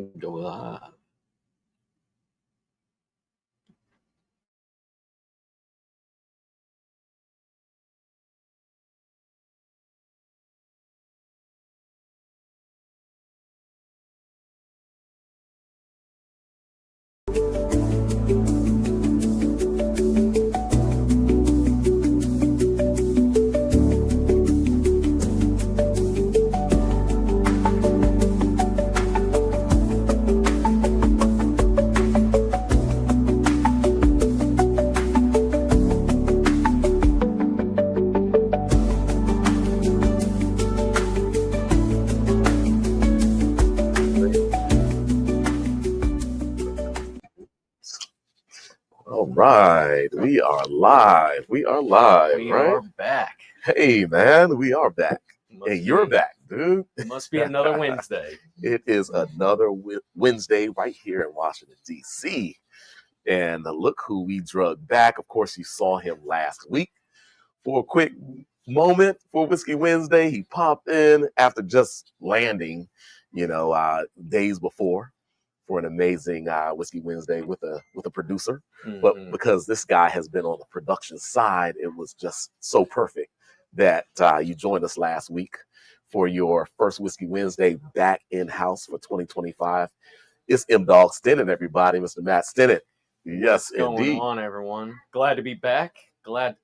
Go live. All right, we are live. We are live, We right? are back. Hey, man, we are back. Must Hey, you're be- back, dude. It must be another Wednesday. It is another Wednesday right here in Washington, D.C. And look who we drug back. Of course, you saw him last week for a quick moment for Whiskey Wednesday. He popped in after just landing, days before for an amazing Whiskey Wednesday with a producer. Mhm. But because this guy has been on the production side, it was just so perfect that you joined us last week for your first Whiskey Wednesday back in-house for 2025. It's M-Dog Stennett, everybody, Mr. Matt Stennett. Yes, What's going indeed. on, everyone? Glad to be back. Glad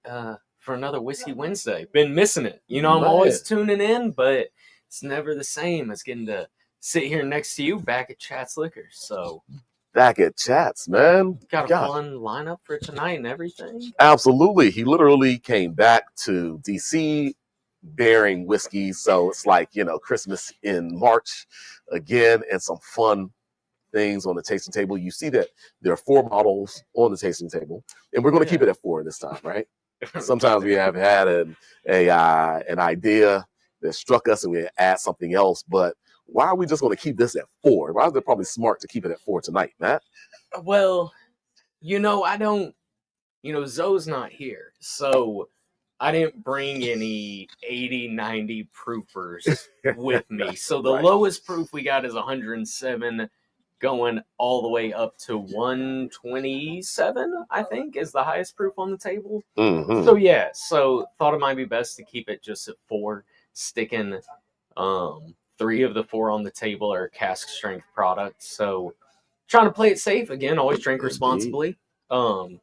for another Whiskey Wednesday. Been missing it. I'm Man. always tuning in, but it's never the same as getting to sit here next to you back at Chat's Liquors. So Back at Chats, man. got a Gosh. fun lineup for tonight and everything. Absolutely. He literally came back to DC bearing whiskey. So it's like, Christmas in March again, and some fun things on the tasting table. You see that there are 4 bottles on the tasting table, and we're going to keep it at 4 this time, right? Sometimes we have had an idea that struck us and we add something else, but why are we just going to keep this at 4? Why is it probably smart to keep it at 4 tonight, Matt? Well, I don't, Zoe's not here, so I didn't bring any 80, 90 proofers with me. So the Right. lowest proof we got is 107, going all the way up to 127, I think, is the highest proof on the table. Mm-hmm. So thought it might be best to keep it just at 4, sticking 3 of the 4 on the table are cask-strength products. So trying to play it safe again, always drink responsibly. And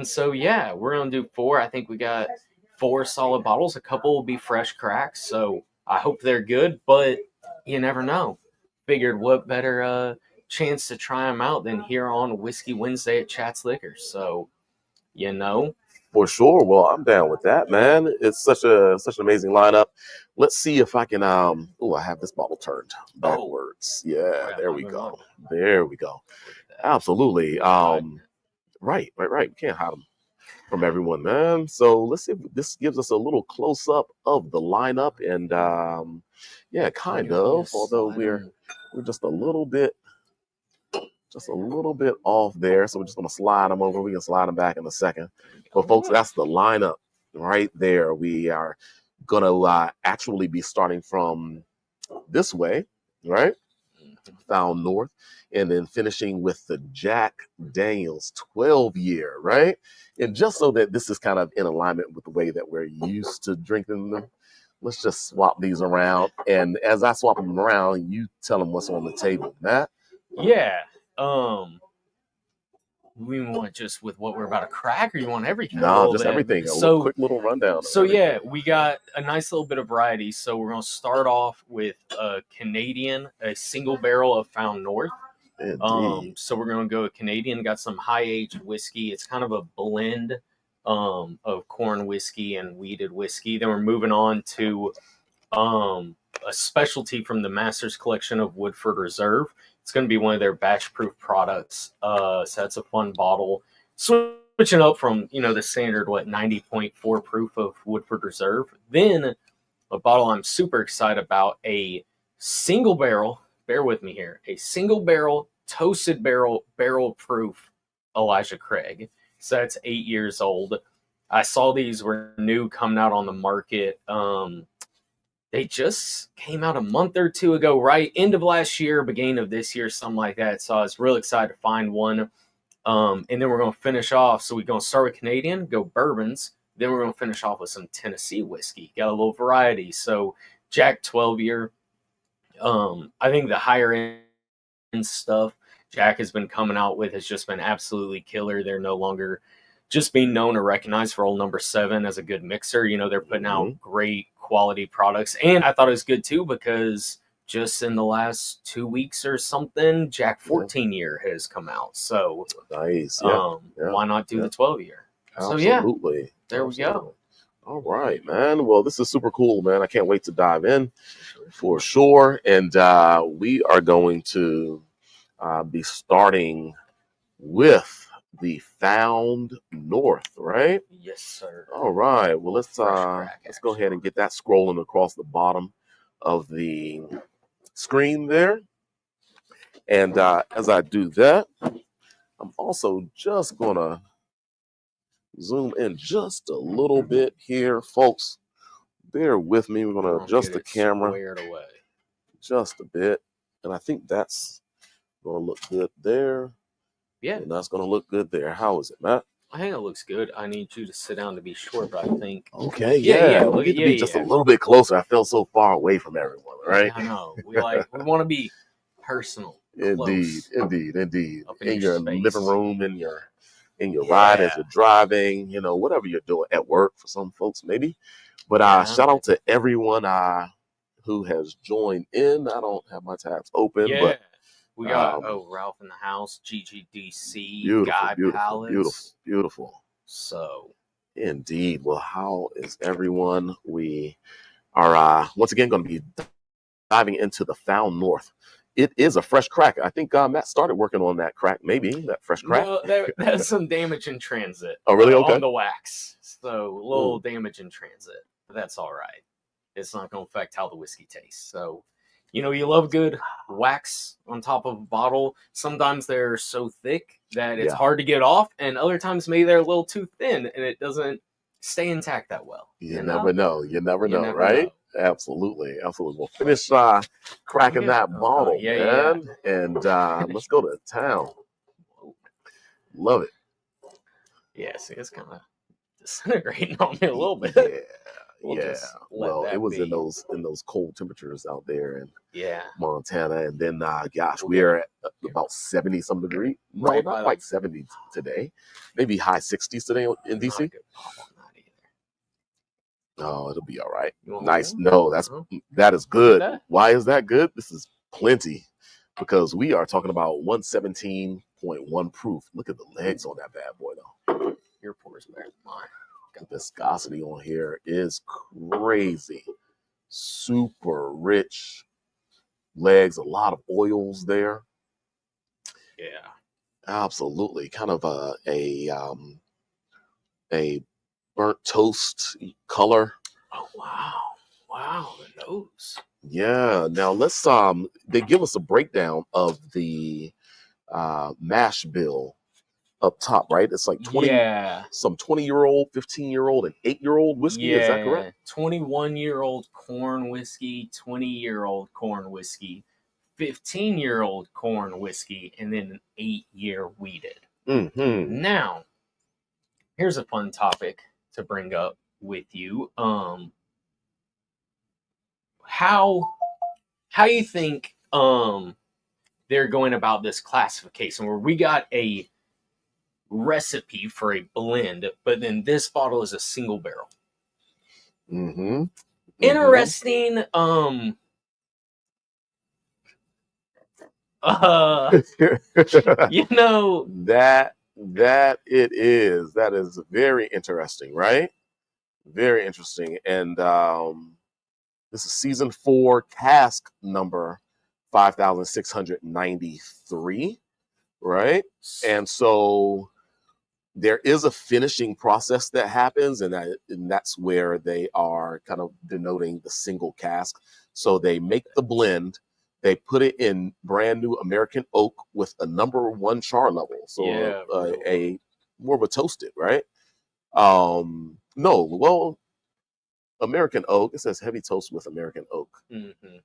so we're gonna do 4. I think we got 4 solid bottles. A couple will be fresh cracks, so I hope they're good, but you never know. Figured what better chance to try them out than here on Whiskey Wednesday at Chat's Liquors. So For sure. Well, I'm down with that, man. It's such an amazing lineup. Let's see if I can I have this bottle turned backwards. Yeah, there we go. There we go. Absolutely. Right. We can't hide them from everyone, man. So let's see if this gives us a little close up of the lineup, and kind of. Although we're just a little bit off there, so we're just gonna slide them over. We can slide them back in a second. But folks, that's the lineup right there. We are gonna actually be starting from this way, right? Found North, and then finishing with the Jack Daniels 12-year, right? And just so that this is kind of in alignment with the way that we're used to drinking them, let's just swap these around. And as I swap them around, you tell them what's on the table, Matt. Yeah. We want just with what we're about to crack, or you want everything? No, just everything. Quick little rundown. So we got a nice little bit of variety. So we're gonna start off with a single barrel of Found North. So we're gonna go with Canadian. Got some high aged whiskey. It's kind of a blend of corn whiskey and wheated whiskey. Then we're moving on to a specialty from the Masters Collection of Woodford Reserve. It's going to be one of their batch proof products. So that's a fun bottle. Switching up from, the standard, 90.4 proof of Woodford Reserve. Then a bottle I'm super excited about, a single barrel, bear with me here, a single barrel, toasted barrel proof Elijah Craig. So that's 8 years old. I saw these were new coming out on the market. They just came out a month or two ago, right? End of last year, beginning of this year, something like that. So I was really excited to find one. And then we're going to finish off. So we're going to start with Canadian, go bourbons. Then we're going to finish off with some Tennessee whiskey. Got a little variety. So Jack 12 year. I think the higher end stuff Jack has been coming out with has just been absolutely killer. They're no longer just being known or recognized for Old Number 7 as a good mixer. You know, they're putting out great quality products. And I thought it was good too because just in the last 2 weeks or something, Jack 14 year has come out. So nice. Why not do the 12 year? Absolutely. So there we go. All right, man. Well, this is super cool, man. I can't wait to dive in for sure. And we are going to be starting with the Found North, right? Yes, sir. All right. Well, let's go ahead and get that scrolling across the bottom of the screen there. And as I do that, I'm also just gonna zoom in just a little bit here, folks. Bear with me. We're gonna adjust the camera away just a bit, and I think that's gonna look good there. Yeah, and that's gonna look good there. How is it, Matt? I think it looks good. I need you to sit down to be sure, but I think okay. Yeah. We need to be just a little bit closer. I feel so far away from everyone, right? I know. We want to be personal. Indeed. In your space. living room, in your ride as you're driving, whatever you're doing at work for some folks, maybe. But shout out to everyone who has joined in. I don't have my tabs open, but we got Ralph in the house, GGDC, Guy Palace. Beautiful. So indeed. Well, how is everyone? We are once again going to be diving into the Found North. It is a fresh crack. I think Matt started working on that crack, maybe that fresh crack. No, that's some damage in transit. Oh, really? Okay. On the wax. So a little damage in transit. But that's all right. It's not going to affect how the whiskey tastes. So, you love good wax on top of a bottle. Sometimes they're so thick that it's hard to get off. And other times maybe they're a little too thin and it doesn't stay intact that well. You never know. You never know, right? Absolutely. We'll finish cracking that bottle, man. And let's go to town. Love it. Yeah, see, it's kind of disintegrating on me a little bit. Well, it was in those cold temperatures out there in Montana, and then we're at about 70-some degree. No, not quite 70 today. Maybe high 60s today in DC. Oh, it'll be all right. Nice. No, that is good. Why is that good? This is plenty because we are talking about 117.1 proof. Look at the legs on that bad boy, though. Your pours better than mine. The viscosity on here is crazy. Super rich legs, a lot of oils there. Yeah, absolutely. Kind of a burnt toast color. Oh wow, the nose. Yeah. Now let's they give us a breakdown of the mash bill up top, right? It's like 20, some 20-year-old, 15-year-old, and 8-year-old whiskey. Is that correct? 21-year-old corn whiskey, 20-year-old corn whiskey, 15-year-old corn whiskey, and then an 8-year weeded. Mm-hmm. Now, here's a fun topic to bring up with you. How you think they're going about this classification where we got a recipe for a blend, but then this bottle is a single barrel. Mm-hmm. Interesting. That it is. That is very interesting, right? Very interesting. And this is season 4, cask number 5,693, right? And so there is a finishing process that happens, and that's where they are kind of denoting the single cask. So they make the blend, they put it in brand new American oak with a number 1 char level. So a more of a toasted, right? American oak. It says heavy toast with American oak. Mm-hmm.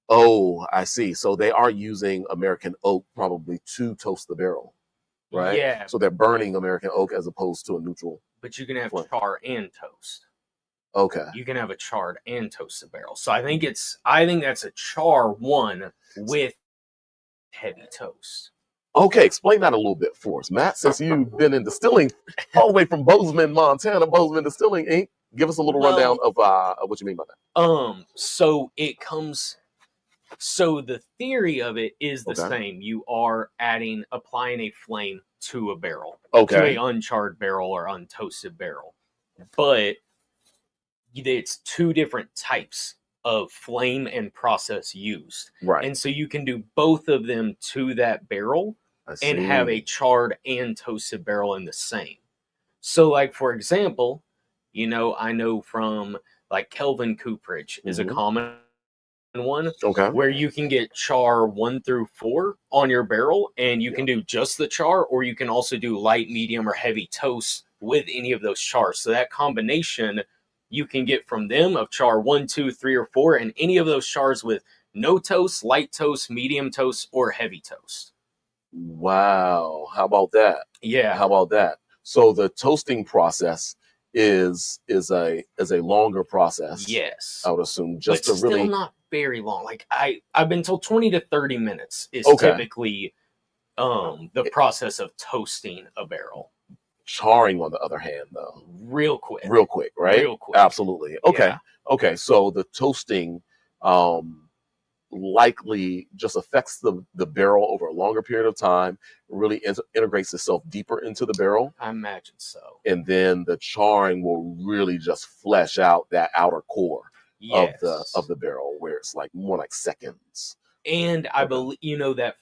Oh, I see. So they are using American oak probably to toast the barrel, right? Yeah. So they're burning American oak as opposed to a neutral. But you can have flame. char and toast. Okay. You can have a charred and toasted barrel. So I think that's a char one with heavy toast. Okay, explain that a little bit for us, Matt. Since you've been in distilling all the way from Bozeman, Montana, Bozeman Distilling Inc. Give us a little rundown of what you mean by that. So the theory of it is the Okay. same. You are applying a flame to a barrel, Okay. to a uncharred barrel or untoasted barrel, but it's two different types of flame and process used. Right. And so you can do both of them to that barrel and have a charred and toasted barrel in the same. So, like, for example, I know from like Kelvin Cooperage is a common one, Okay. where you can get char 1 through 4 on your barrel, and you can do just the char, or you can also do light, medium, or heavy toast with any of those chars. So that combination you can get from them of char 1, 2, 3, or 4, and any of those chars with no toast, light toast, medium toast, or heavy toast. Wow. How about that? Yeah. How about that? So the toasting process is a longer process. Yes. I would assume, just but to really still not very long. Like I've been told 20 to 30 minutes is typically the process of toasting a barrel. Charring, on the other hand, though, real quick, right? Real quick. Absolutely. Okay. Yeah. Okay. So the toasting likely just affects the barrel over a longer period of time, really integrates itself deeper into the barrel. I imagine so. And then the charring will really just flesh out that outer core of the barrel, where it's like more like seconds. And I believe that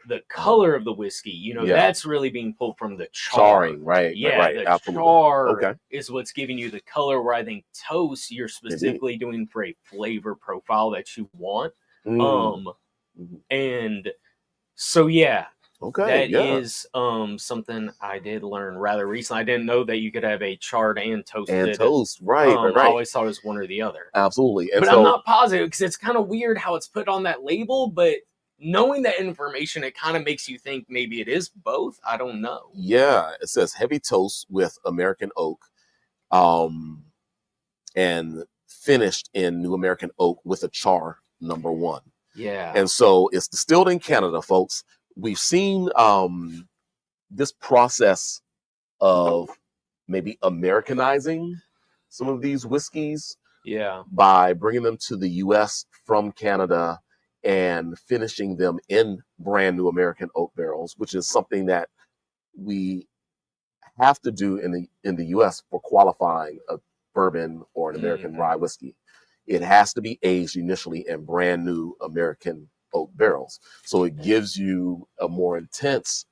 the color of the whiskey, that's really being pulled from the charring, right? Yeah, right. The Absolutely. char is what's giving you the color, where I think toast you're specifically doing for a flavor profile that you want. And so that is something I did learn rather recently. I didn't know that you could have a charred and toasted. And toast, right. I always thought it was one or the other. Absolutely. And but I'm not positive, because it's kind of weird how it's put on that label, but knowing that information, it kind of makes you think maybe it is both. I don't know. Yeah, it says heavy toast with American oak, and finished in New American oak with a char number 1. Yeah. And so it's distilled in Canada, folks. We've seen this process of maybe Americanizing some of these whiskeys. Yeah. By bringing them to the U.S. from Canada and finishing them in brand new American oak barrels, which is something that we have to do in the U.S. for qualifying a bourbon or an American rye whiskey. It has to be aged initially in brand new American oak barrels. So it gives you a more intense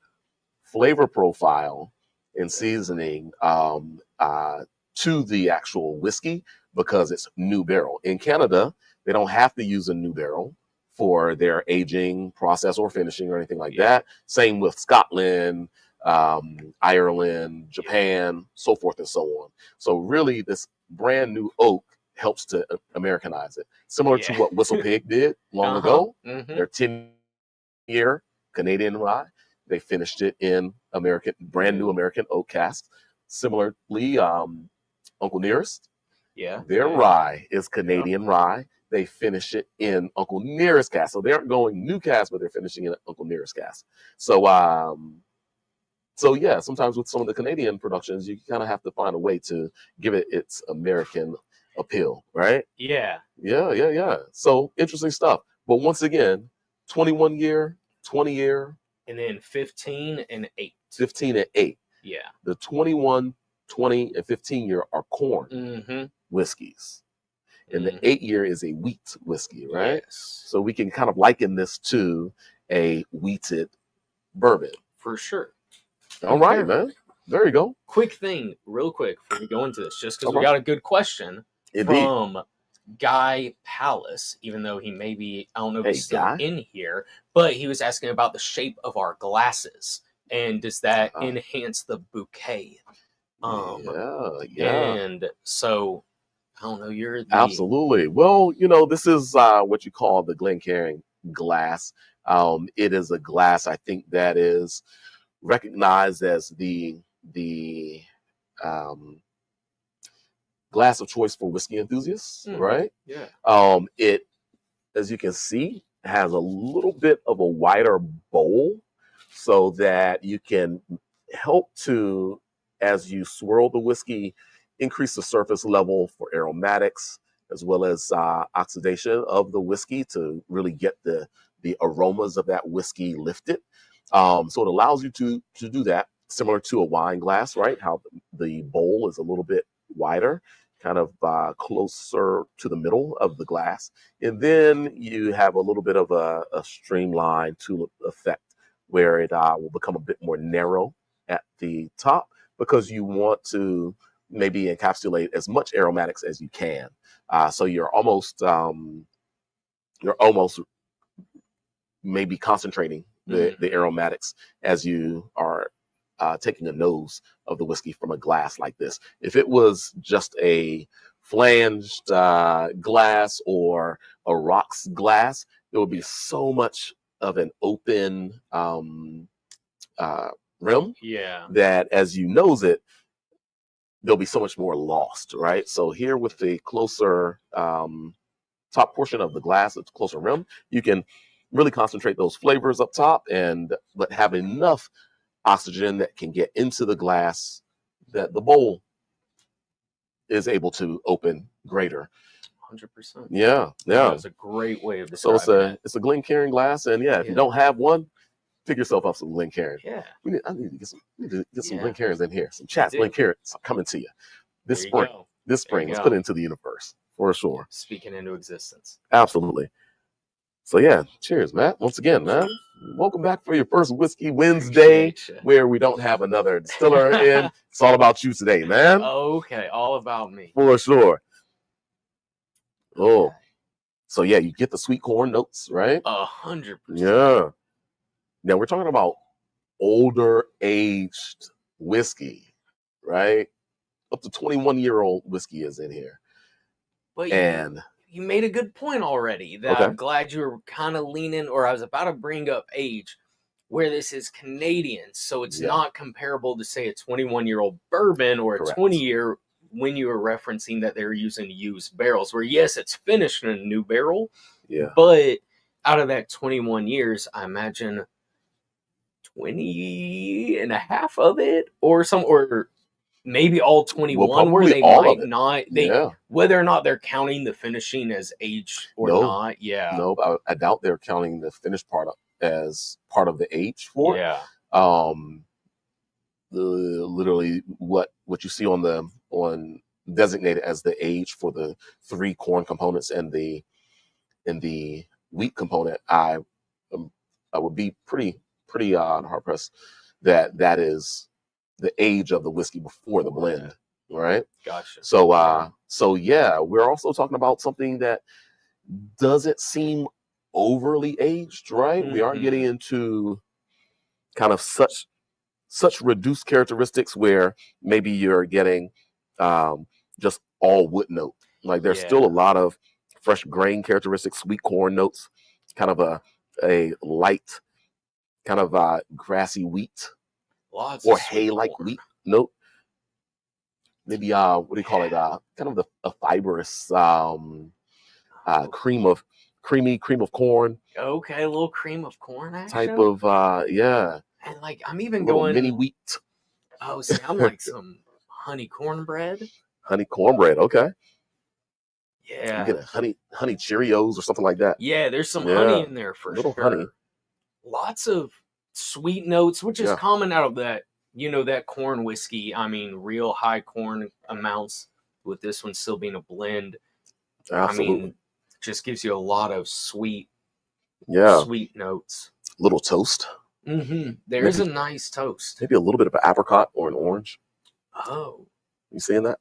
flavor profile and seasoning to the actual whiskey, because it's new barrel. In Canada, they don't have to use a new barrel for their aging process or finishing or anything like that. Same with Scotland, Ireland, Japan, so forth and so on. So really, this brand new oak helps to Americanize it. Similar to what Whistle Pig did long ago. Their 10-year Canadian rye, they finished it in brand new American oak casks. Similarly, Uncle Nearest, their rye is Canadian rye. They finish it in Uncle Nearest cask. So they aren't going new cask, but they're finishing it in Uncle Nearest cask. So yeah, sometimes with some of the Canadian productions, you kind of have to find a way to give it its American appeal, right? Yeah. Yeah. So interesting stuff. But once again, 21-year, 20-year, and then 15 and 8. 15 and 8. Yeah. The 21, 20, and 15-year are corn whiskeys. And the 8-year is a wheat whiskey, right? Yes. So we can kind of liken this to a wheated bourbon. For sure. All right, man. There you go. Quick thing, real quick, before we go into this, just because we got a good question from Guy Palace, even though he may be, I don't know if he's still in here, but he was asking about the shape of our glasses. And does that enhance the bouquet And so I don't know. You're the Absolutely. Well, this is what you call the Glencairn glass. It is a glass, I think, that is recognized as the um, glass of choice for whiskey enthusiasts, right? Yeah. It, as you can see, has a little bit of a wider bowl so that you can help to, as you swirl the whiskey, increase the surface level for aromatics as well as oxidation of the whiskey to really get the aromas of that whiskey lifted. So it allows you to do that, similar to a wine glass, right? How the bowl is a little bit wider, kind of closer to the middle of the glass. And then you have a little bit of a streamlined tulip effect where it will become a bit more narrow at the top because you want to maybe encapsulate as much aromatics as you can. So you're almost maybe concentrating the aromatics as you are taking a nose of the whiskey from a glass like this. If it was just a flanged glass or a rocks glass, it would be so much of an open rim that as you nose it, there'll be so much more lost, right? So here with the closer top portion of the glass, it's closer rim, you can really concentrate those flavors up top but have enough oxygen that can get into the glass that the bowl is able to open greater. 100%. Yeah. That's a great way of describing it. It's a Glencairn glass, and if you don't have one, pick yourself up some Glencairn. Yeah. I need to get some Glencairns in here. Some Chats Glencairns coming to you this spring. This spring, let's put it into the universe for sure. Speaking into existence. Absolutely. So cheers, Matt. Once again, man. Welcome back for your first Whiskey Wednesday, where we don't have another distiller in. It's all about you today, man. Okay, all about me. For sure. Oh, so you get the sweet corn notes, right? 100%. Yeah. Now we're talking about older aged whiskey, right? Up to 21-year-old whiskey is in here. But you made a good point already that I'm glad you were kind of leaning, or I was about to bring up age, where this is Canadian. So it's not comparable to, say, a 21-year-old bourbon or a 20-year when you were referencing that they're using used barrels, where, yes, it's finished in a new barrel. Yeah. But out of that 21 years, I imagine 20 and a half of it or maybe all 21, where they might not, whether or not they're counting the finishing as age or not. Yeah. No, I doubt they're counting the finished part as part of the age for it. Yeah. Literally what you see on designated as the age for the 3 corn components and the wheat component, I would be pretty hard pressed that is the age of the whiskey before the blend, right? Gotcha. So we're also talking about something that doesn't seem overly aged, right? We aren't getting into kind of such reduced characteristics where maybe you're getting just all wood note. Like there's still a lot of fresh grain characteristics, sweet corn notes, kind of a light, kind of grassy wheat. Lots or hay-like wheat note. Maybe what do you call it? Kind of a fibrous cream of corn. Okay, a little cream of corn action. Type of And like I'm even going mini wheat. Oh, see, I'm like some honey cornbread. Honey cornbread, okay. Yeah. You get a honey Cheerios or something like that. Yeah, there's some honey in there for little sure. Honey. Lots of sweet notes, which is common out of that, that corn whiskey. I mean, real high corn amounts, with this one still being a blend. Absolutely. I mean, just gives you a lot of sweet notes. Little toast. There's a nice toast. Maybe a little bit of an apricot or an orange. Oh. You seeing that?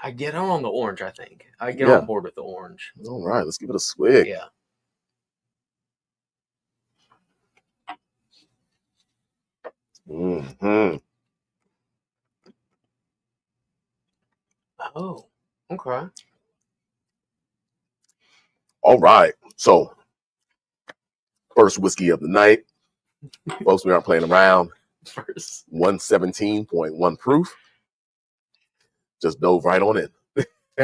I get on the orange, I think. I get on board with the orange. All right, let's give it a swig. Yeah. Oh, okay. All right. So, first whiskey of the night. Folks, we aren't playing around. First. 117.1 proof. Just dove right on in.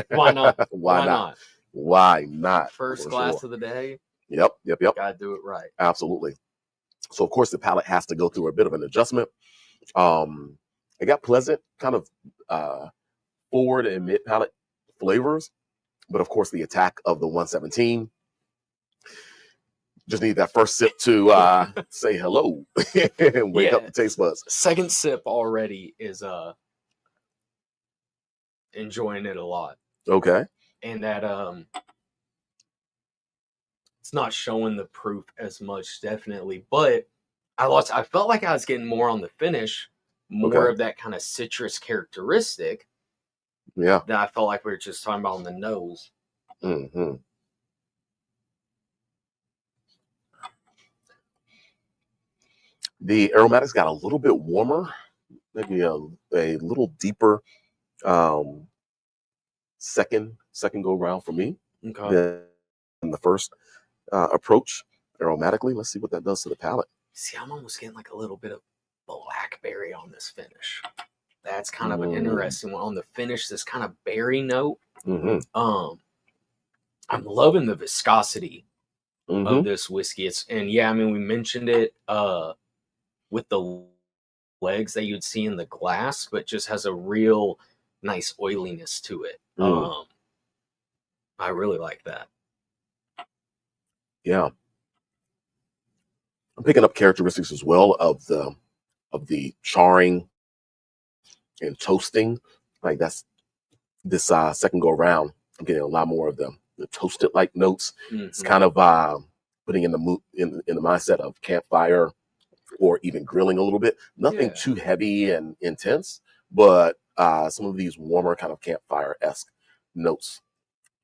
Why not? Why not? Why not? First glass of the day. Yep. Gotta do it right. Absolutely. So, of course, the palate has to go through a bit of an adjustment. It got pleasant, kind of forward and mid palate flavors. But, of course, the attack of the 117. Just need that first sip to say hello and wake up the taste buds. Second sip already is enjoying it a lot. Okay. And that it's not showing the proof as much, definitely, but I felt like I was getting more on the finish, more of that kind of citrus characteristic. Yeah. That I felt like we were just talking about on the nose. Mm-hmm. The aromatics got a little bit warmer, maybe a little deeper second go round for me than the first approach aromatically. Let's see what that does to the palate. See, I'm almost getting like a little bit of blackberry on this finish. That's kind of an interesting one. On the finish, this kind of berry note. I'm loving the viscosity of this whiskey. We mentioned it with the legs that you'd see in the glass, but just has a real nice oiliness to it. I really like that. Yeah. I'm picking up characteristics as well of the charring and toasting. Like that's this second go around. I'm getting a lot more of the toasted like notes. It's kind of putting in the mindset of campfire or even grilling a little bit. Nothing too heavy and intense, but some of these warmer kind of campfire-esque notes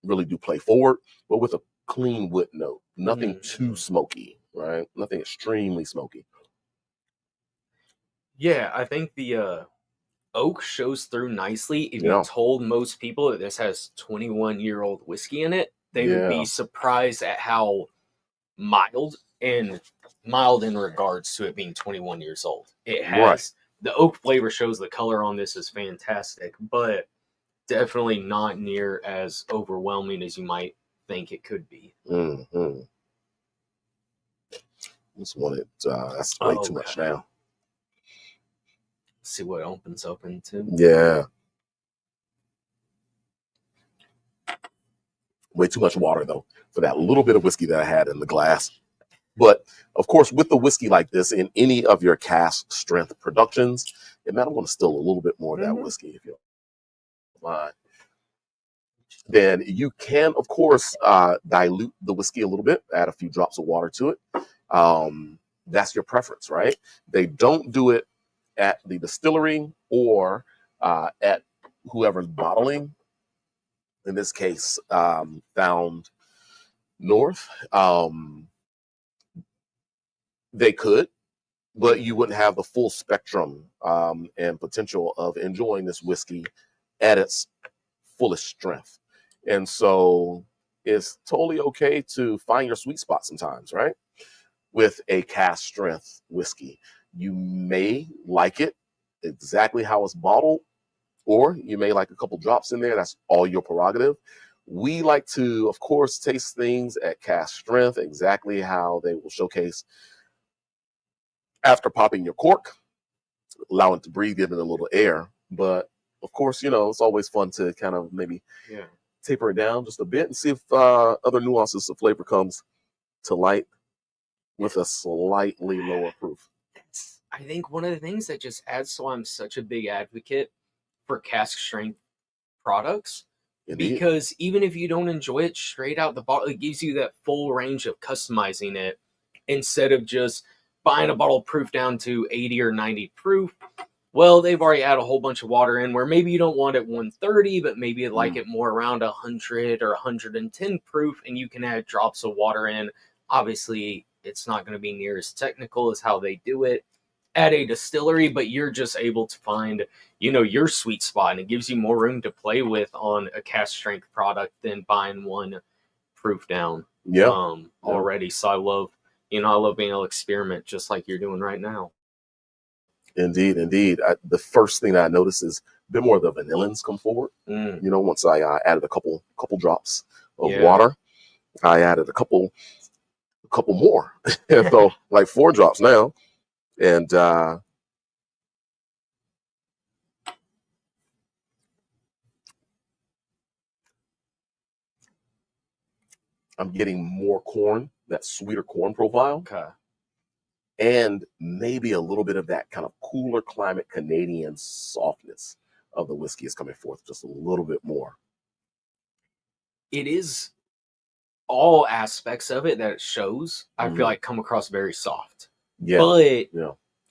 really do play forward, but with a clean wood note. Nothing too smoky, right? Nothing extremely smoky. Yeah, I think the oak shows through nicely. If you told most people that this has 21-year-old whiskey in it, they would be surprised at how mild in regards to it being 21 years old. It has the oak flavor shows. The color on this is fantastic, but definitely not near as overwhelming as you might think it could be. This one, that's way too much now. See what it opens up into. Yeah. Way too much water, though, for that little bit of whiskey that I had in the glass. But, of course, with the whiskey like this, in any of your cask-strength productions, you might want to still a little bit more of that whiskey, if you don't mind. Then you can, of course, dilute the whiskey a little bit, add a few drops of water to it. That's your preference, right? They don't do it at the distillery or at whoever's bottling. In this case, Found North. They could, but you wouldn't have the full spectrum and potential of enjoying this whiskey at its fullest strength. And so it's totally okay to find your sweet spot sometimes, right? With a cask strength whiskey. You may like it exactly how it's bottled, or you may like a couple drops in there. That's all your prerogative. We like to, of course, taste things at cask strength, exactly how they will showcase after popping your cork, allow it to breathe, give it a little air. But of course, it's always fun to kind of maybe taper it down just a bit and see if other nuances of flavor comes to light with a slightly lower proof. I think one of the things that just adds to why I'm such a big advocate for cask strength products. Indeed. Because even if you don't enjoy it straight out the bottle, it gives you that full range of customizing it instead of just buying a bottle proof down to 80 or 90 proof. Well, they've already added a whole bunch of water in where maybe you don't want it 130, but maybe you'd like it more around 100 or 110 proof, and you can add drops of water in. Obviously, it's not going to be near as technical as how they do it at a distillery, but you're just able to find, your sweet spot, and it gives you more room to play with on a cask strength product than buying one proof down. Already. So I love being able to experiment just like you're doing right now. Indeed. The first thing that I noticed is a bit more of the vanillins come forward. Once I added a couple drops of water, I added a couple more, so like 4 drops now, and I'm getting more corn, that sweeter corn profile. Okay. And maybe a little bit of that kind of cooler climate Canadian softness of the whiskey is coming forth just a little bit more. It is all aspects of it that it shows, I feel like, come across very soft. But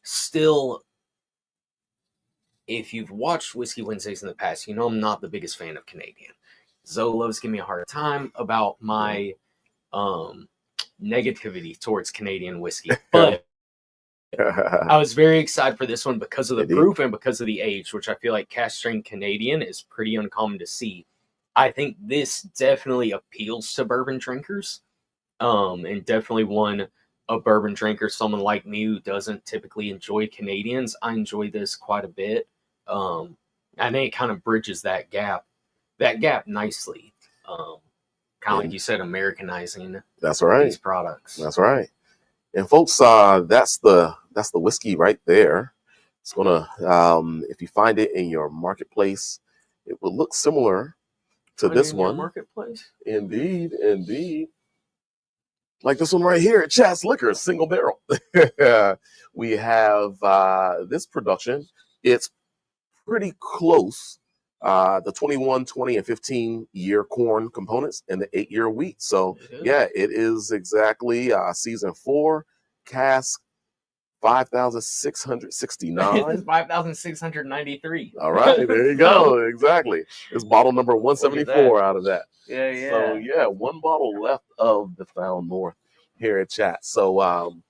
still, if you've watched Whiskey Wednesdays in the past, I'm not the biggest fan of Canadian. Zoe loves giving me a hard time about my negativity towards Canadian whiskey. But I was very excited for this one because of the proof and because of the age, which I feel like cask-strength Canadian is pretty uncommon to see. I think this definitely appeals to bourbon drinkers, and definitely a bourbon drinker, someone like me who doesn't typically enjoy Canadians. I enjoy this quite a bit. I think it kind of bridges that gap nicely. Kind of like you said, Americanizing these products. That's right. And folks, that's the whiskey right there. It's gonna, if you find it in your marketplace, it will look similar to this one. Marketplace? Indeed. Like this one right here at Chat's Liquor, single barrel. We have this production. It's pretty close. The 21, 20, and 15-year corn components and the 8-year wheat. So, it is exactly season 4, cask 5,669. It's 5,693. All right, there you go. Exactly. It's bottle number 174 out of that. Yeah. So, 1 bottle left of the Found North here at Chat. So,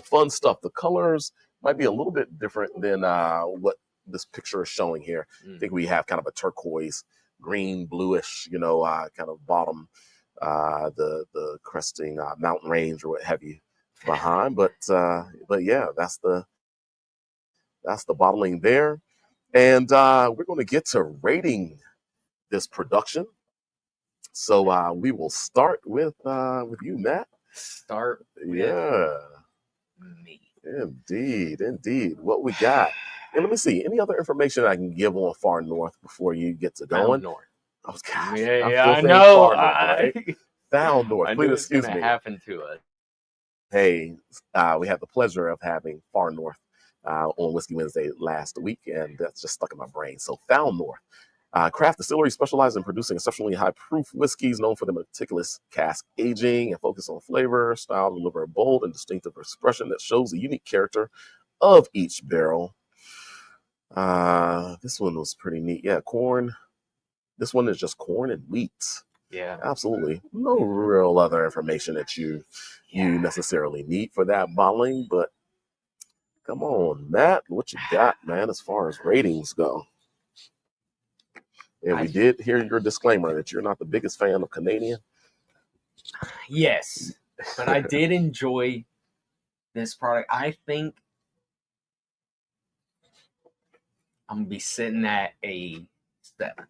fun stuff. The colors might be a little bit different than what this picture is showing here. I think we have kind of a turquoise, green, bluish, kind of bottom, the cresting mountain range or what have you behind. But yeah, that's the bottling there, and we're going to get to rating this production. So we will start with you, Matt. Start with me. Indeed. What we got? And let me see. Any other information I can give on Far North before you get to going? Found North. Oh gosh. I know. Found North. Please excuse me. Happen to us. Hey, we had the pleasure of having Far North on Whiskey Wednesday last week, and that's just stuck in my brain. So Found North. Craft distillery specializes in producing exceptionally high-proof whiskeys known for their meticulous cask aging and focus on flavor, style, and deliver a bold and distinctive expression that shows the unique character of each barrel. This one was pretty neat. Yeah, corn. This one is just corn and wheat. Yeah, absolutely. No real other information that you necessarily need for that bottling, but come on, Matt, what you got, man, as far as ratings go? And we did hear your disclaimer that you're not the biggest fan of Canadian. Yes, but I did enjoy this product. I think I'm gonna be sitting at a 7. I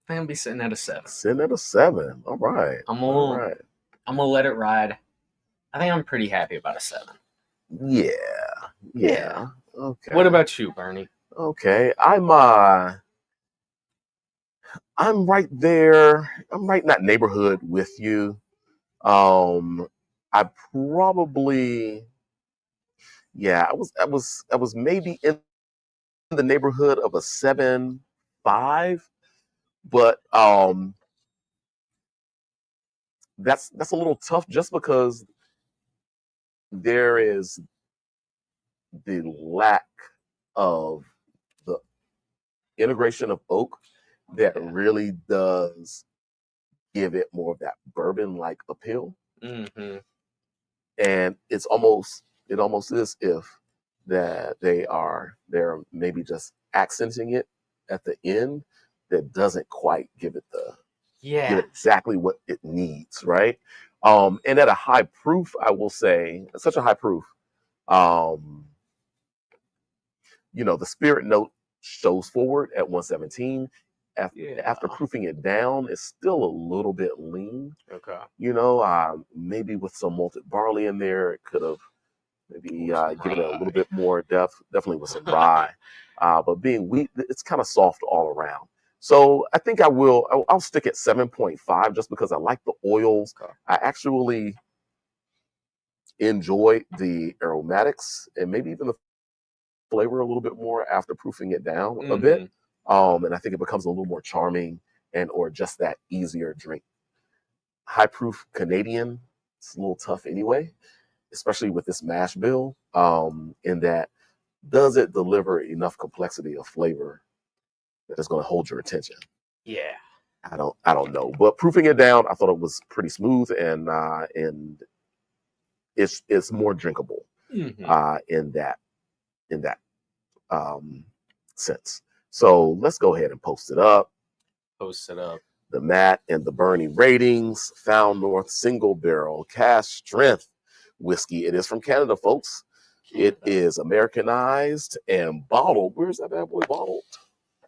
think I'm gonna be sitting at a 7. Sitting at a 7. All right. I'm gonna let it ride. I think I'm pretty happy about a 7. Yeah. Okay. What about you, Bernie? Okay. I'm right there. I'm right in that neighborhood with you. I probably, I was maybe in the neighborhood of a 7.5, but that's a little tough just because there is the lack of the integration of oak that really does give it more of that bourbon-like appeal. Mm-hmm. And it's almost It almost is if that they're maybe just accenting it at the end that doesn't quite give it exactly what it needs, right? And at a high proof, I will say, such a high proof, um, the spirit note shows forward at 117. After proofing it down, it's still a little bit lean. Okay. Maybe with some malted barley in there, it could have maybe given it a little bit more depth. Definitely with some rye. But being wheat, it's kind of soft all around. So I think I'll stick at 7.5 just because I like the oils. Okay. I actually enjoy the aromatics and maybe even the flavor a little bit more after proofing it down a bit. And I think it becomes a little more charming or just that easier drink. High proof Canadian, it's a little tough anyway, especially with this mash bill, in that does it deliver enough complexity of flavor that is going to hold your attention? Yeah. I don't know. But proofing it down, I thought it was pretty smooth and it's more drinkable in that sense. So let's go ahead and post it up. The Matt and the Bernie ratings. Found North single barrel cask-strength whiskey. It is from Canada, folks. It is Americanized and bottled. Where's that bad boy bottled?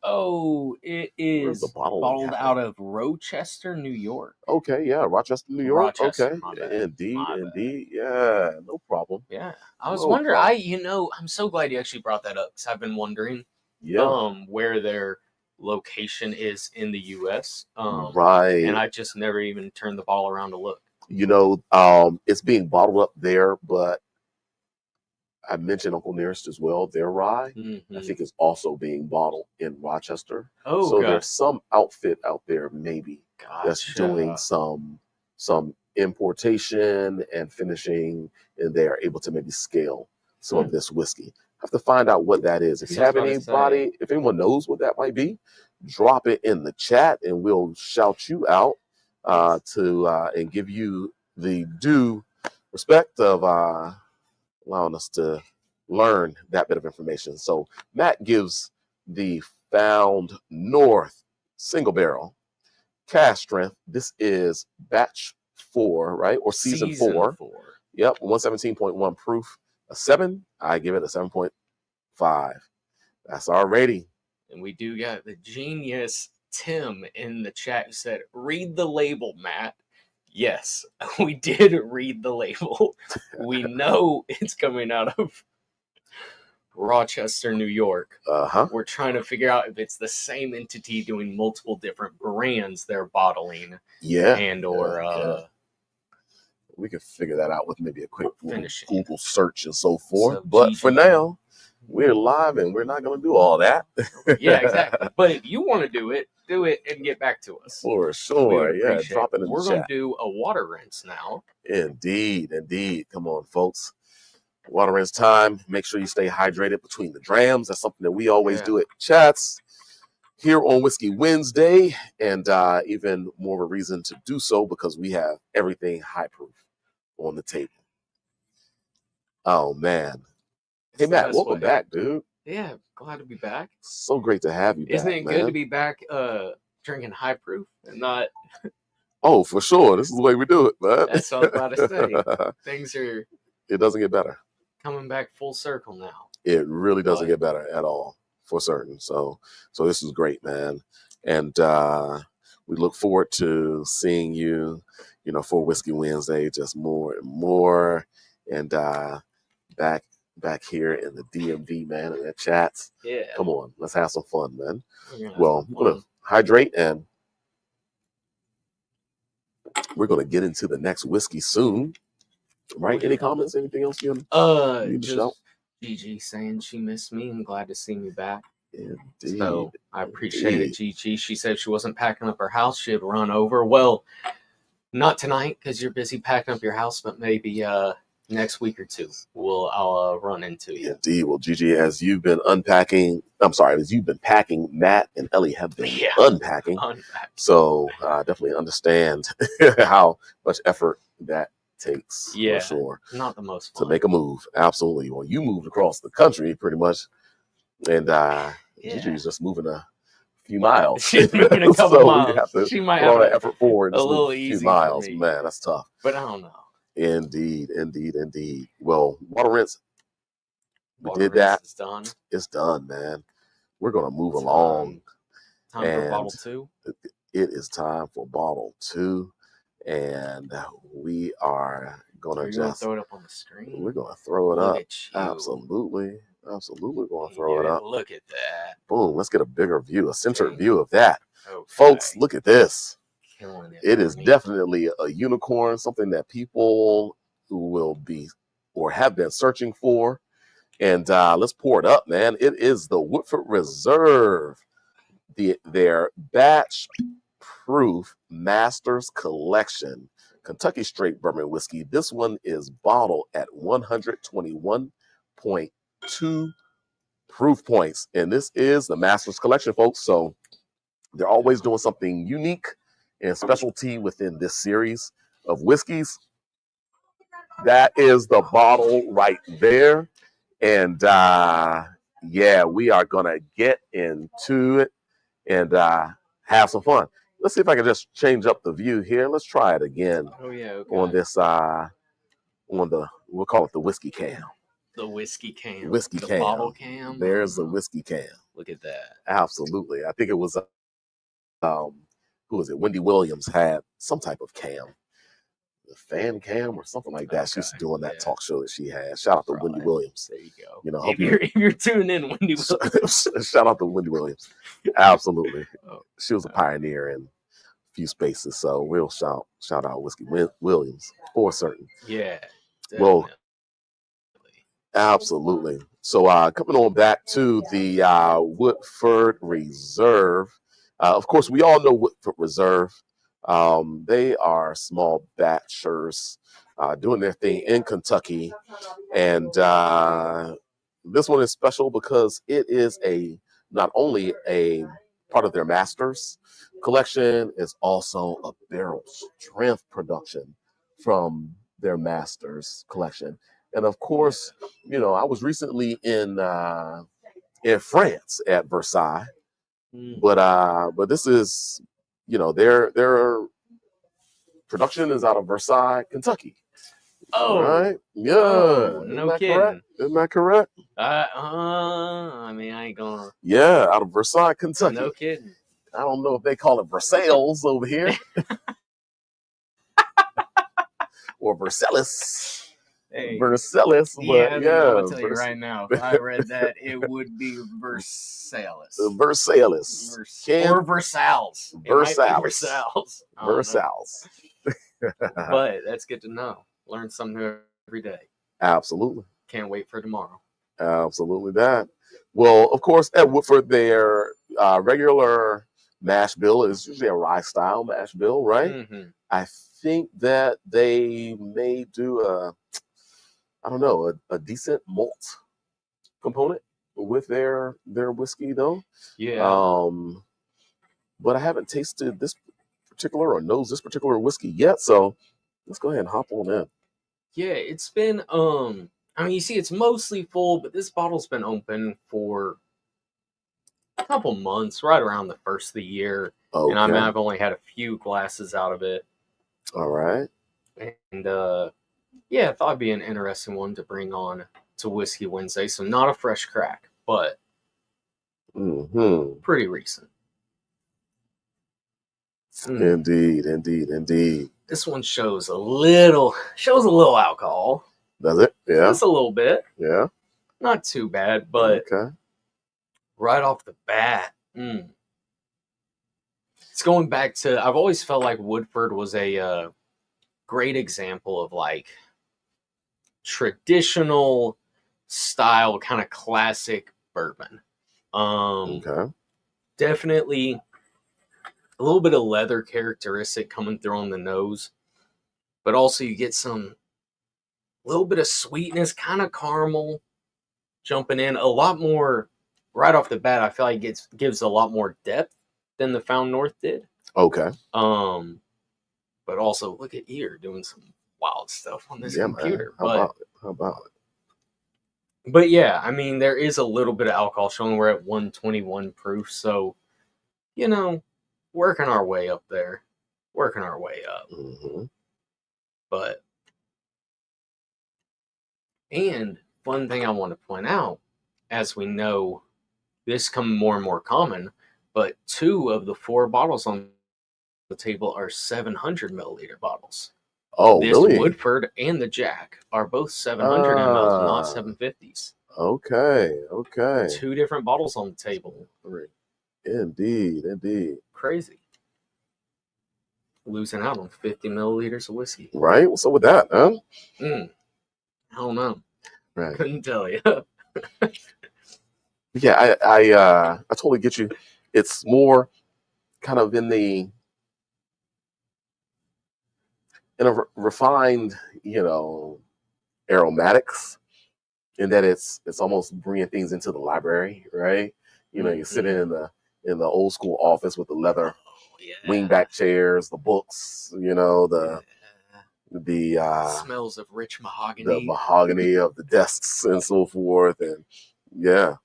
Oh, it is bottled out of Rochester, New York. Okay, yeah, Rochester, New York. Okay, indeed. Yeah, no problem. Yeah, I was wondering. I'm so glad you actually brought that up because I've been wondering, where their location is in the U.S. Right, and I just never even turned the ball around to look. It's being bottled up there, but I mentioned Uncle Nearest as well. Their rye, I think, is also being bottled in Rochester. Oh, so there's some outfit out there maybe that's doing some importation and finishing, and they are able to maybe scale some of this whiskey. I have to find out what that is. If you have if anyone knows what that might be, drop it in the chat, and we'll shout you out and give you the due respect of allowing us to learn that bit of information. So Matt gives the Found North single barrel cask-strength. This is batch 4, right? Or season 4. Yep, 117.1 proof. A 7. I give it a 7.5. That's our rating. And we do got the genius Tim in the chat who said, "Read the label, Matt." Yes, we did read the label. We know it's coming out of Rochester, New York. We're trying to figure out if it's the same entity doing multiple different brands they're bottling. We can figure that out with maybe a quick Google search and so forth. But for now, we're live and we're not going to do all that. Yeah, exactly. But if you want to do it and get back to us. For sure. Yeah, drop it in the chat. We're going to do a water rinse now. Indeed. Come on, folks. Water rinse time. Make sure you stay hydrated between the drams. That's something that we always do at chats here on Whiskey Wednesday. And even more of a reason to do so because we have everything high proof on the table. Oh, man. Hey, Matt, welcome back, dude. Yeah, glad to be back. So great to have you back. Isn't it good to be back drinking high proof and not... Oh, for sure. This is the way we do it, man. That's what I was about to say. It doesn't get better. Coming back full circle now. It really doesn't get better at all, for certain. So this is great, man. And we look forward to seeing you, for Whiskey Wednesday, just more and more. And back here in the DMV, man, in the chats. Yeah. Come on, let's have some fun, man. Well, I'm going to hydrate, and we're going to get into the next whiskey soon. Right? Any comments? Anything else you need to shout? Gigi saying she missed me and glad to see me back. Indeed. So I appreciate it, Gigi. She said she wasn't packing up her house. She had run over. Well, not tonight because you're busy packing up your house, but maybe next week or two I'll run into you. Indeed. Well, Gigi, as you've been packing, Matt and Ellie have been unpacking. So definitely understand how much effort that takes Yeah, for sure not the most to fun. make a move. Absolutely. Well, you moved across the country pretty much, and Gigi's just moving a few miles. She's moving a couple so miles. we have to She might put have all that effort forward, a just move little a few easy miles. for me. Man, that's tough. But I don't know. Indeed, indeed, indeed. Well, water rinse. We Water did that. It's done. It's done, man. We're gonna move along. Time for bottle 2. It is time for bottle 2, and we are gonna throw it up on the screen. We're gonna throw it Look up. at you. Absolutely, gonna throw it up. Look at that. Boom. Let's get a bigger view, a centered view of that. Okay. Folks, look at this. Killing it. It is definitely a unicorn, something that people who will be or have been searching for. And let's pour it up, man. It is the Woodford Reserve, their batch proof Masters Collection Kentucky Straight Bourbon Whiskey. This one is bottled at 121.2 proof points. And this is the Masters Collection, folks. So they're always doing something unique and specialty within this series of whiskeys. That is the bottle right there. And yeah, we are going to get into it and have some fun. Let's see if I can just change up the view here. Let's try it again. Oh, yeah. Okay. On this, we'll call it the whiskey cam. The whiskey cam. Whiskey cam. Bottle cam. There's the whiskey cam. Look at that. Absolutely. I think it was, who was it? Wendy Williams had some type of cam. The fan cam or something like that. She's doing that talk show that she had. Shout out to Wendy Williams. There you go. You know, if you're tuning in, Wendy Williams. Shout out to Wendy Williams. Absolutely. She was a pioneer in a few spaces. So we'll shout out Whiskey Williams for certain. Yeah. Definitely. Well, absolutely. So coming on back to the Woodford Reserve. Of course, we all know Woodford Reserve. They are small batchers doing their thing in Kentucky. And this one is special because it is not only a part of their Masters collection, is also a barrel strength production from their Masters collection. And of course, you know, I was recently in France at Versailles, but this is, you know, their production is out of Versailles, Kentucky. Oh, right? Yeah. Oh, no kidding. Correct? Isn't that correct? I mean, I ain't gonna. Yeah, out of Versailles, Kentucky. No kidding. I don't know if they call it Versailles over here. Or Versailles. Hey. Versailles. Yeah, I'm gonna tell you right now. If I read that, it would be Versailles. Versailles. Or Versailles. Versailles. Versailles. But that's good to know. Learn something new every day. Absolutely. Can't wait for tomorrow. Absolutely that. Well, of course, at Woodford, their regular mash bill is usually a rye style mash bill, right? Mm-hmm. I think that they may do a decent malt component with their whiskey though. Yeah. But I haven't tasted this particular or knows this particular whiskey yet, so let's go ahead and hop on in. Yeah, it's been I mean, you see it's mostly full, but this bottle's been open for a couple months, right around the first of the year. Okay. And I've only had a few glasses out of it. All right. And yeah, I thought it'd be an interesting one to bring on to Whiskey Wednesday. So not a fresh crack, but pretty recent. Indeed. This one shows a little alcohol. Does it? Yeah. Just a little bit. Yeah. Not too bad, but right off the bat, it's going back to, I've always felt like Woodford was a great example of like traditional style, kind of classic bourbon. Definitely a little bit of leather characteristic coming through on the nose, but also you get some little bit of sweetness, kind of caramel jumping in a lot more right off the bat. I feel like it gives a lot more depth than the Found North did. Okay. But also look at here doing some wild stuff on this Yeah, computer. man. How about it? But yeah, I mean, there is a little bit of alcohol showing. We're at 121 proof, so working our way up there, working our way up. Mm-hmm. But and fun thing I want to point out, as we know, this come more and more common. But 2 of the 4 bottles on the table are 700 milliliter bottles. Oh, this really? Woodford and the Jack are both 700 mLs, not 750s. Okay. 2 different bottles on the table. 3. Indeed. Crazy. Losing out on 50 milliliters of whiskey. Right? What's up with that, huh? I don't know. Right. Couldn't tell you. Yeah, I totally get you. It's more kind of in a refined, aromatics, in that it's almost bringing things into the library, right? You're sitting in the old school office with the leather wingback chairs, the books, the smells of rich mahogany, the mahogany of the desks and so forth, and yeah,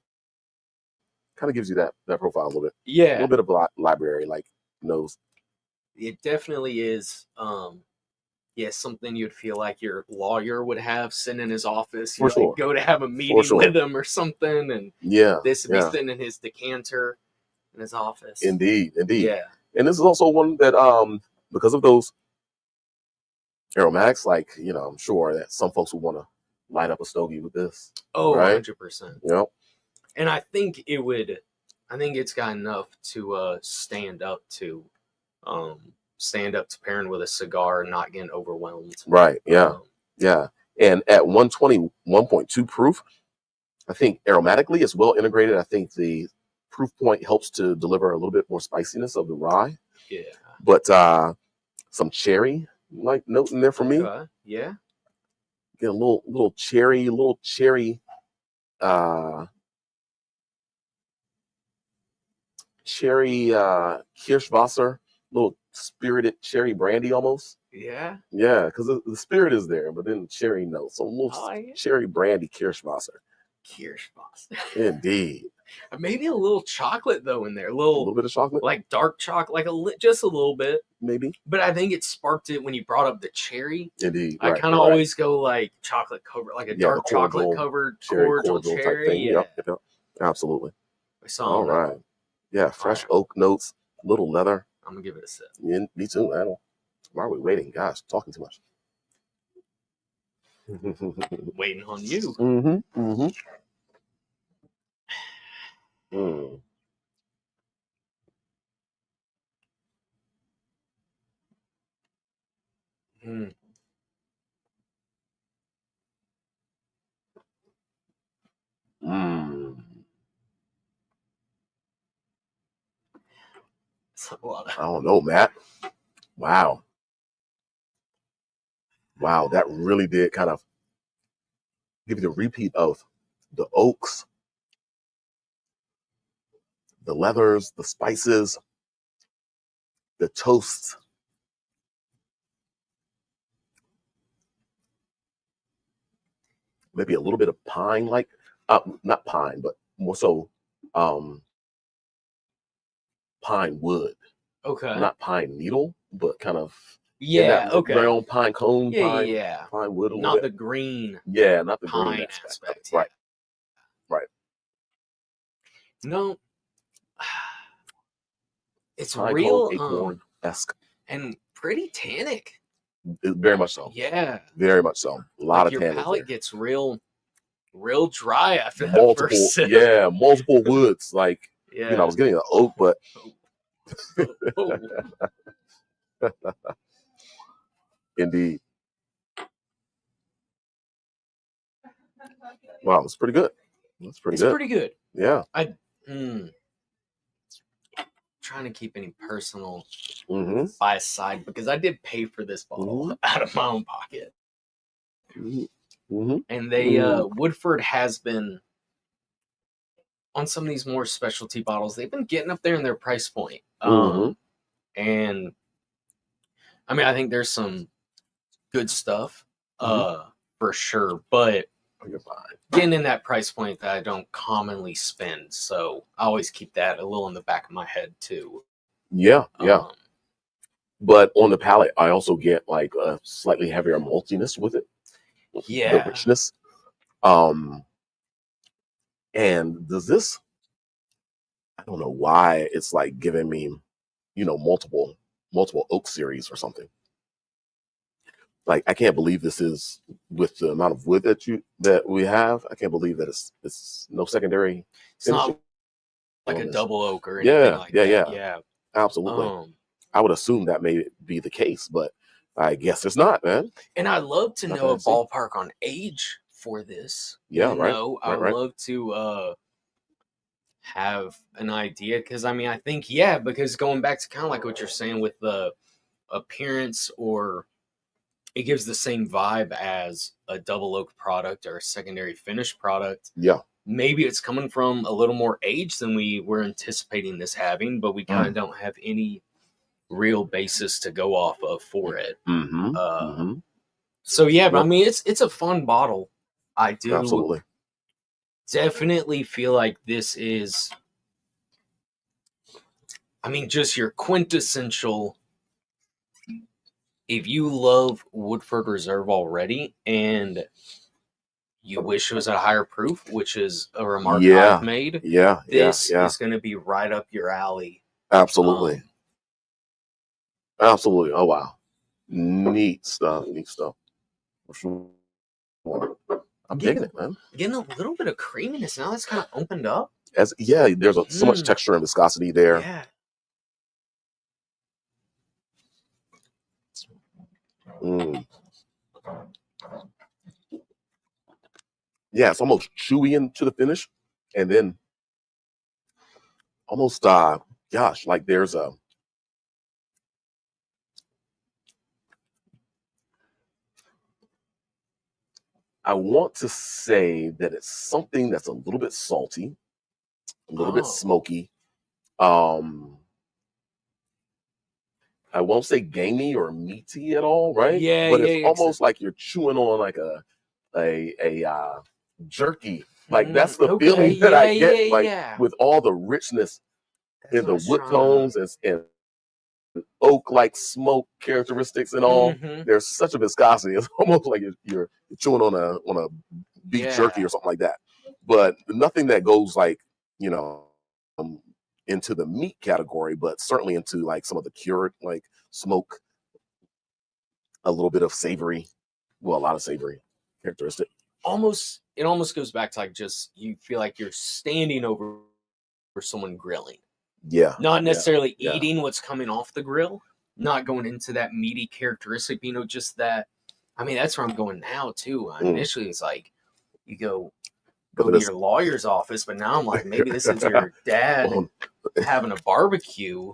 kind of gives you that profile a little bit. Yeah, a little bit of library, like nose. It definitely is. Something you'd feel like your lawyer would have sitting in his office. You sure. Go to have a meeting with him or something, and this would be sitting in his decanter in his office. Indeed. Yeah. And this is also one that, because of those aromatics, like, I'm sure that some folks would want to light up a stogie with this. Oh, right? 100%. Yep. And I think it's got enough to stand up to pairing with a cigar and not getting overwhelmed. Right. Yeah. Yeah. And at 121.2 proof, I think aromatically it's well integrated. I think the proof point helps to deliver a little bit more spiciness of the rye. Yeah. But some cherry like note in there for me. Yeah. Get a little cherry, Kirschwasser, little spirited cherry brandy almost. Yeah. Yeah, because the spirit is there, but then cherry notes. So a little cherry brandy Kirschwasser. Indeed. Maybe a little chocolate though in there. A little bit of chocolate, like dark chocolate, like just a little bit, maybe. But I think it sparked it when you brought up the cherry. Indeed. I kind of always go like chocolate covered, like a dark chocolate covered cordial cherry type thing. Yeah. Yep. Absolutely. All right. Yeah, fresh oak notes, little leather. I'm gonna give it a sip. Yeah, me too. I don't. Why are we waiting? Gosh, talking too much. Waiting on you. Mm-hmm. Mm. Mm. I don't know, Matt. Wow, that really did kind of give you the repeat of the oaks, the leathers, the spices, the toast. Maybe a little bit of pine, like not pine, but more so pine wood. Okay. Not pine needle, but kind of very own pine cone, pine wood. Not the green. Yeah, not the pine green aspect. Right. Right. No. It's pine real acorn-esque and pretty tannic. Very much so. Yeah. Very much so. A lot of your tannins palate there. Gets real dry after that first sip. Yeah, multiple woods. Like, I was getting an oak, but indeed. Wow, that's pretty good. It's pretty good. Yeah. Trying to keep any personal bias aside because I did pay for this bottle out of my own pocket. And they Woodford has been on some of these more specialty bottles. They've been getting up there in their price point. And I mean, I think there's some good stuff, Mhm. for sure. But Oh, you're fine. getting in that price point that I don't commonly spend, so I always keep that a little in the back of my head too. Yeah, yeah. Um, But on the palate, I also get like a slightly heavier maltiness with it, the yeah, richness. Um, and does this? I don't know why it's like giving me, multiple oak series or something. Like I can't believe this is with the amount of wood that we have. I can't believe that it's no secondary it's finishing not like a on this. double oak or anything Yeah, like yeah, that. yeah, Yeah. absolutely. Um, I would assume that may be the case, but I guess it's not, man. and I'd love to Nothing know I a see. ballpark on age for this. Yeah, right, I right, would right. love to have an idea because I mean I think because going back to kind of like what you're saying with the appearance, or it gives the same vibe as a double oak product or a secondary finish product. Yeah. Maybe it's coming from a little more age than we were anticipating this having, but we kind of don't have any real basis to go off of for it. Mm-hmm. Uh, Mm-hmm. so yeah, but I Yep. mean it's a fun bottle. I do Absolutely. definitely feel like this is, I mean, just your quintessential. If you love Woodford Reserve already and you wish it was at a higher proof, which is a remark I've Yeah. made, Yeah. Yeah. this Yeah. is going to be right up your alley. Absolutely. Absolutely. Oh wow. Neat stuff. Neat stuff. For sure. I'm digging it, man. Getting a little bit of creaminess now that's kind of opened up. There's so much texture and viscosity there. Yeah. Mm. Yeah, it's almost chewy into the finish, and then almost gosh, like there's a I want to say that it's something that's a little bit salty, a little bit Oh. smoky. Um, I won't say gamey or meaty at all, right? Yeah, But it's yeah. almost like you're chewing on like a jerky. Like that's the Okay. feeling that I get, like Yeah. with all the richness That's in what I the was wood trying tones and oak like smoke characteristics and all. to. There's such a viscosity. It's almost like you're chewing on a beef jerky Yeah. or something like that. But nothing that goes like, you know, um, into the meat category, but certainly into like some of the cured like smoke, a little bit of savory, well, a lot of savory characteristic. It almost goes back to like just you feel like you're standing over someone grilling. Yeah. Not necessarily Yeah. eating what's coming off the grill, not going into that meaty characteristic, just that. I mean, that's where I'm going now too. Initially, it's like you go to your lawyer's office, but now I'm like, maybe this is your dad having a barbecue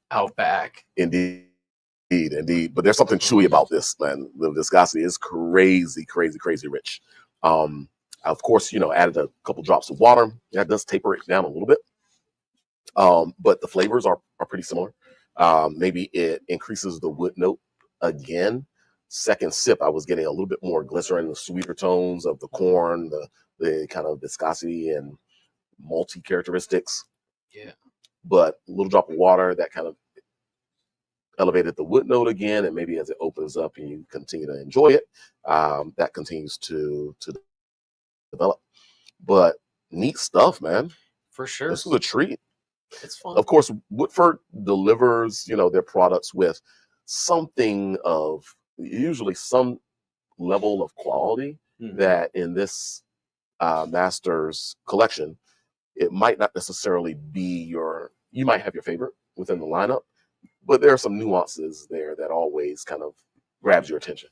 out back. Indeed. But there's something chewy about this, man. The viscosity is crazy, crazy, crazy rich. Of course, added a couple drops of water. That does taper it down a little bit. But the flavors are pretty similar. Maybe it increases the wood note again. Second sip, I was getting a little bit more glycerin, the sweeter tones of the corn, the kind of viscosity and malty characteristics. Yeah. But a little drop of water that kind of elevated the wood note again, and maybe as it opens up and you continue to enjoy it, that continues to develop. But neat stuff, man. For sure. This is a treat. It's fun. Of course, Woodford delivers, their products with something of usually some level of quality that in this master's collection, it might not necessarily be you might have your favorite within the lineup, but there are some nuances there that always kind of grabs your attention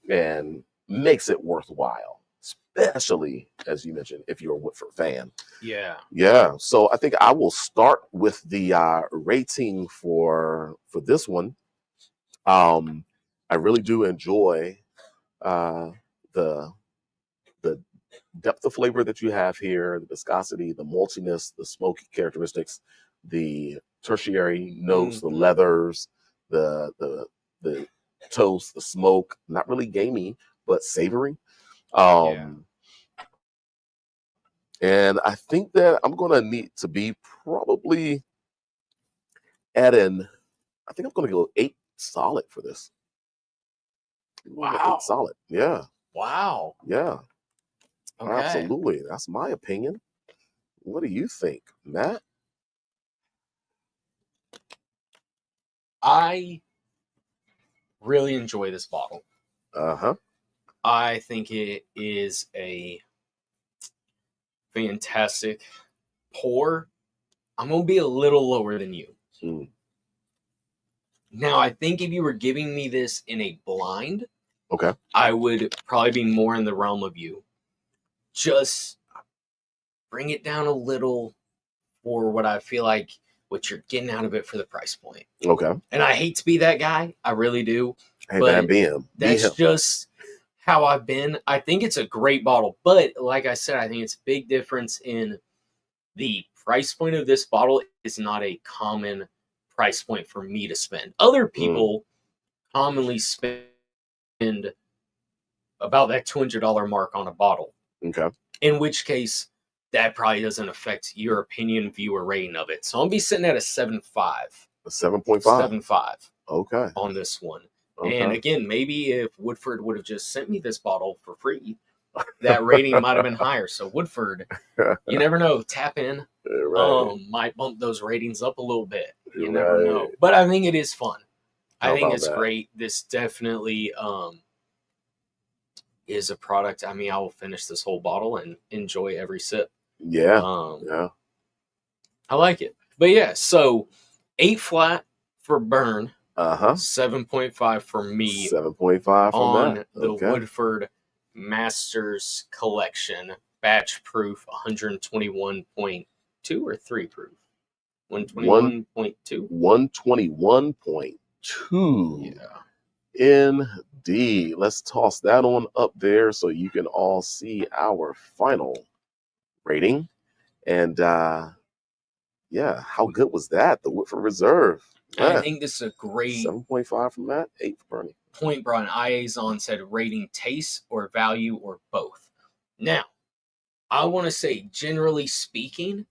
and makes it worthwhile, especially as you mentioned, if you're a Woodford fan. Yeah. So I think I will start with the rating for this one. I really do enjoy the the depth of flavor that you have here, the viscosity, the maltiness, the smoky characteristics, the tertiary notes, the leathers, the toast, the smoke, not really gamey, but savory. Yeah. And I think that I'm gonna need to be probably at I think I'm gonna go 8 solid for this. Wow. 8 solid. Yeah. Wow. Yeah. Okay. Absolutely. That's my opinion. What do you think, Matt? I really enjoy this bottle. Uh-huh. I think it is a fantastic pour. I'm going to be a little lower than you. Now, I think if you were giving me this in a blind, okay, I would probably be more in the realm of you. Just bring it down a little for what I feel like what you're getting out of it for the price point. Okay. And I hate to be that guy. I really do. Hey, but man, be him. That's just how I've been. I think it's a great bottle. But like I said, I think it's a big difference in the price point of this bottle is not a common price point for me to spend. Other people commonly spend about that $200 mark on a bottle. Okay. In which case, that probably doesn't affect your opinion, view, or rating of it. So I'm going to be sitting at a 7.5. A 7.5? 7.5. Okay. On this one. Okay. And again, maybe if Woodford would have just sent me this bottle for free, that rating might have been higher. So Woodford, you never know. Tap in. Right. Might bump those ratings up a little bit. You never know. But I think it is fun. I think it's great. This definitely is a product. I mean, I will finish this whole bottle and enjoy every sip. Yeah. Yeah. I like it. But yeah, so 8 flat for Burn. 7.5 for me. 7.5 on the Woodford Masters Collection, batch proof 121.2 or 3 proof? 121.2. 121.2. Yeah. Indeed. Let's toss that on up there so you can all see our final rating. And yeah, how good was that? The Woodford Reserve. I think this is a great 7.5 from Matt, 8 for Bernie. Point Brian Iazon said rating taste or value or both. Now, I want to say, generally speaking,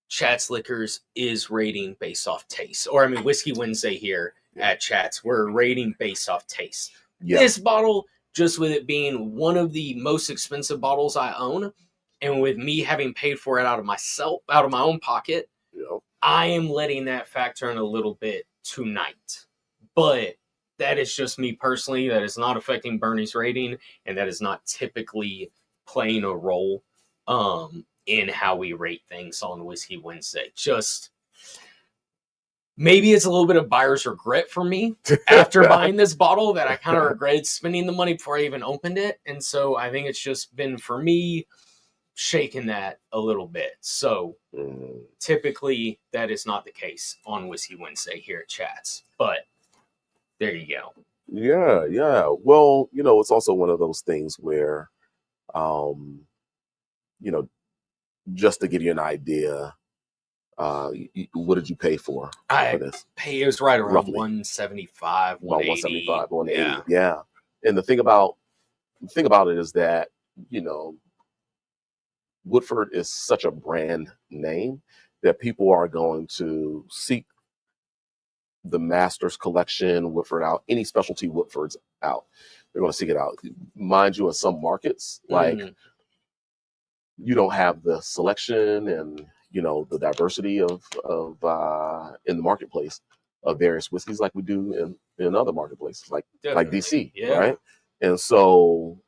Chat's Liquors is rating based off taste. Or, I mean, Whiskey Wednesday here at Chat's, we're rating based off taste. Yeah. This bottle, just with it being one of the most expensive bottles I own, and with me having paid for it out of my own pocket, I am letting that factor in a little bit tonight. But that is just me personally. That is not affecting Bernie's rating, and that is not typically playing a role in how we rate things on Whiskey Wednesday. Just maybe it's a little bit of buyer's regret for me after buying this bottle that I kind of regretted spending the money before I even opened it. And so I think it's just been, for me, shaking that a little bit. So typically that is not the case on Whiskey Wednesday here at Chats. But there you go. Yeah, yeah. Well, you know, it's also one of those things where, you know, just to give you an idea, what did you pay for this? It was right around roughly 175, 180. About 175, 180. Yeah. And the thing about it is that, you know, Woodford is such a brand name that people are going to seek the Masters collection, Woodford out, any specialty Woodfords out. They're going to seek it out. Mind you, in some markets, like you don't have the selection and, you know, the diversity of in the marketplace of various whiskeys like we do in other marketplaces, like DC, right? And so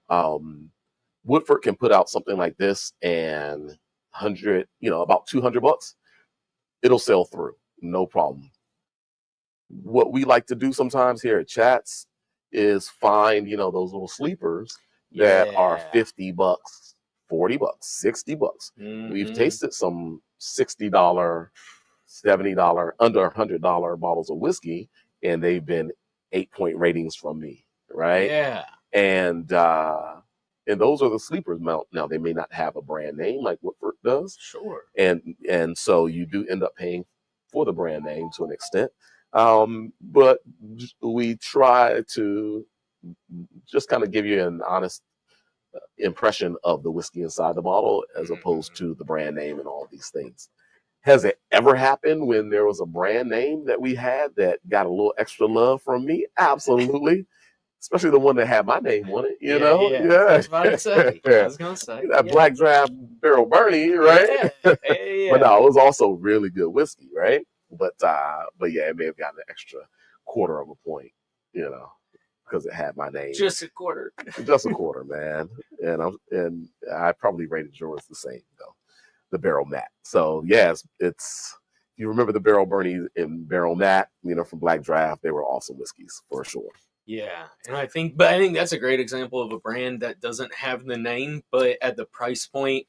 Woodford can put out something like this and about $200, it'll sell through, no problem. What we like to do sometimes here at Chats is find, you know, those little sleepers that are $50, $40, $60. We've tasted some $60, $70, under $100 bottles of whiskey, and they've been 8-point ratings from me, right? Yeah. And those are the sleepers. Now they may not have a brand name like Woodford does. Sure. And so you do end up paying for the brand name to an extent. But we try to just kind of give you an honest impression of the whiskey inside the bottle as opposed to the brand name and all these things. Has it ever happened when there was a brand name that we had that got a little extra love from me? Absolutely. Especially the one that had my name on it, you know? Yeah. I was about to say. I was going to say. That Black Draft Barrel Bernie, right? Yeah. But no, it was also really good whiskey, right? But yeah, it may have gotten an extra quarter of a point, you know, because it had my name. Just a quarter. Just a quarter, man. And I probably rated yours the same though. The Barrel Mat. So yes, it's you remember the Barrel Bernie and Barrel Mat, you know, from Black Draft. They were awesome whiskeys for sure. Yeah, and I think that's a great example of a brand that doesn't have the name, but at the price point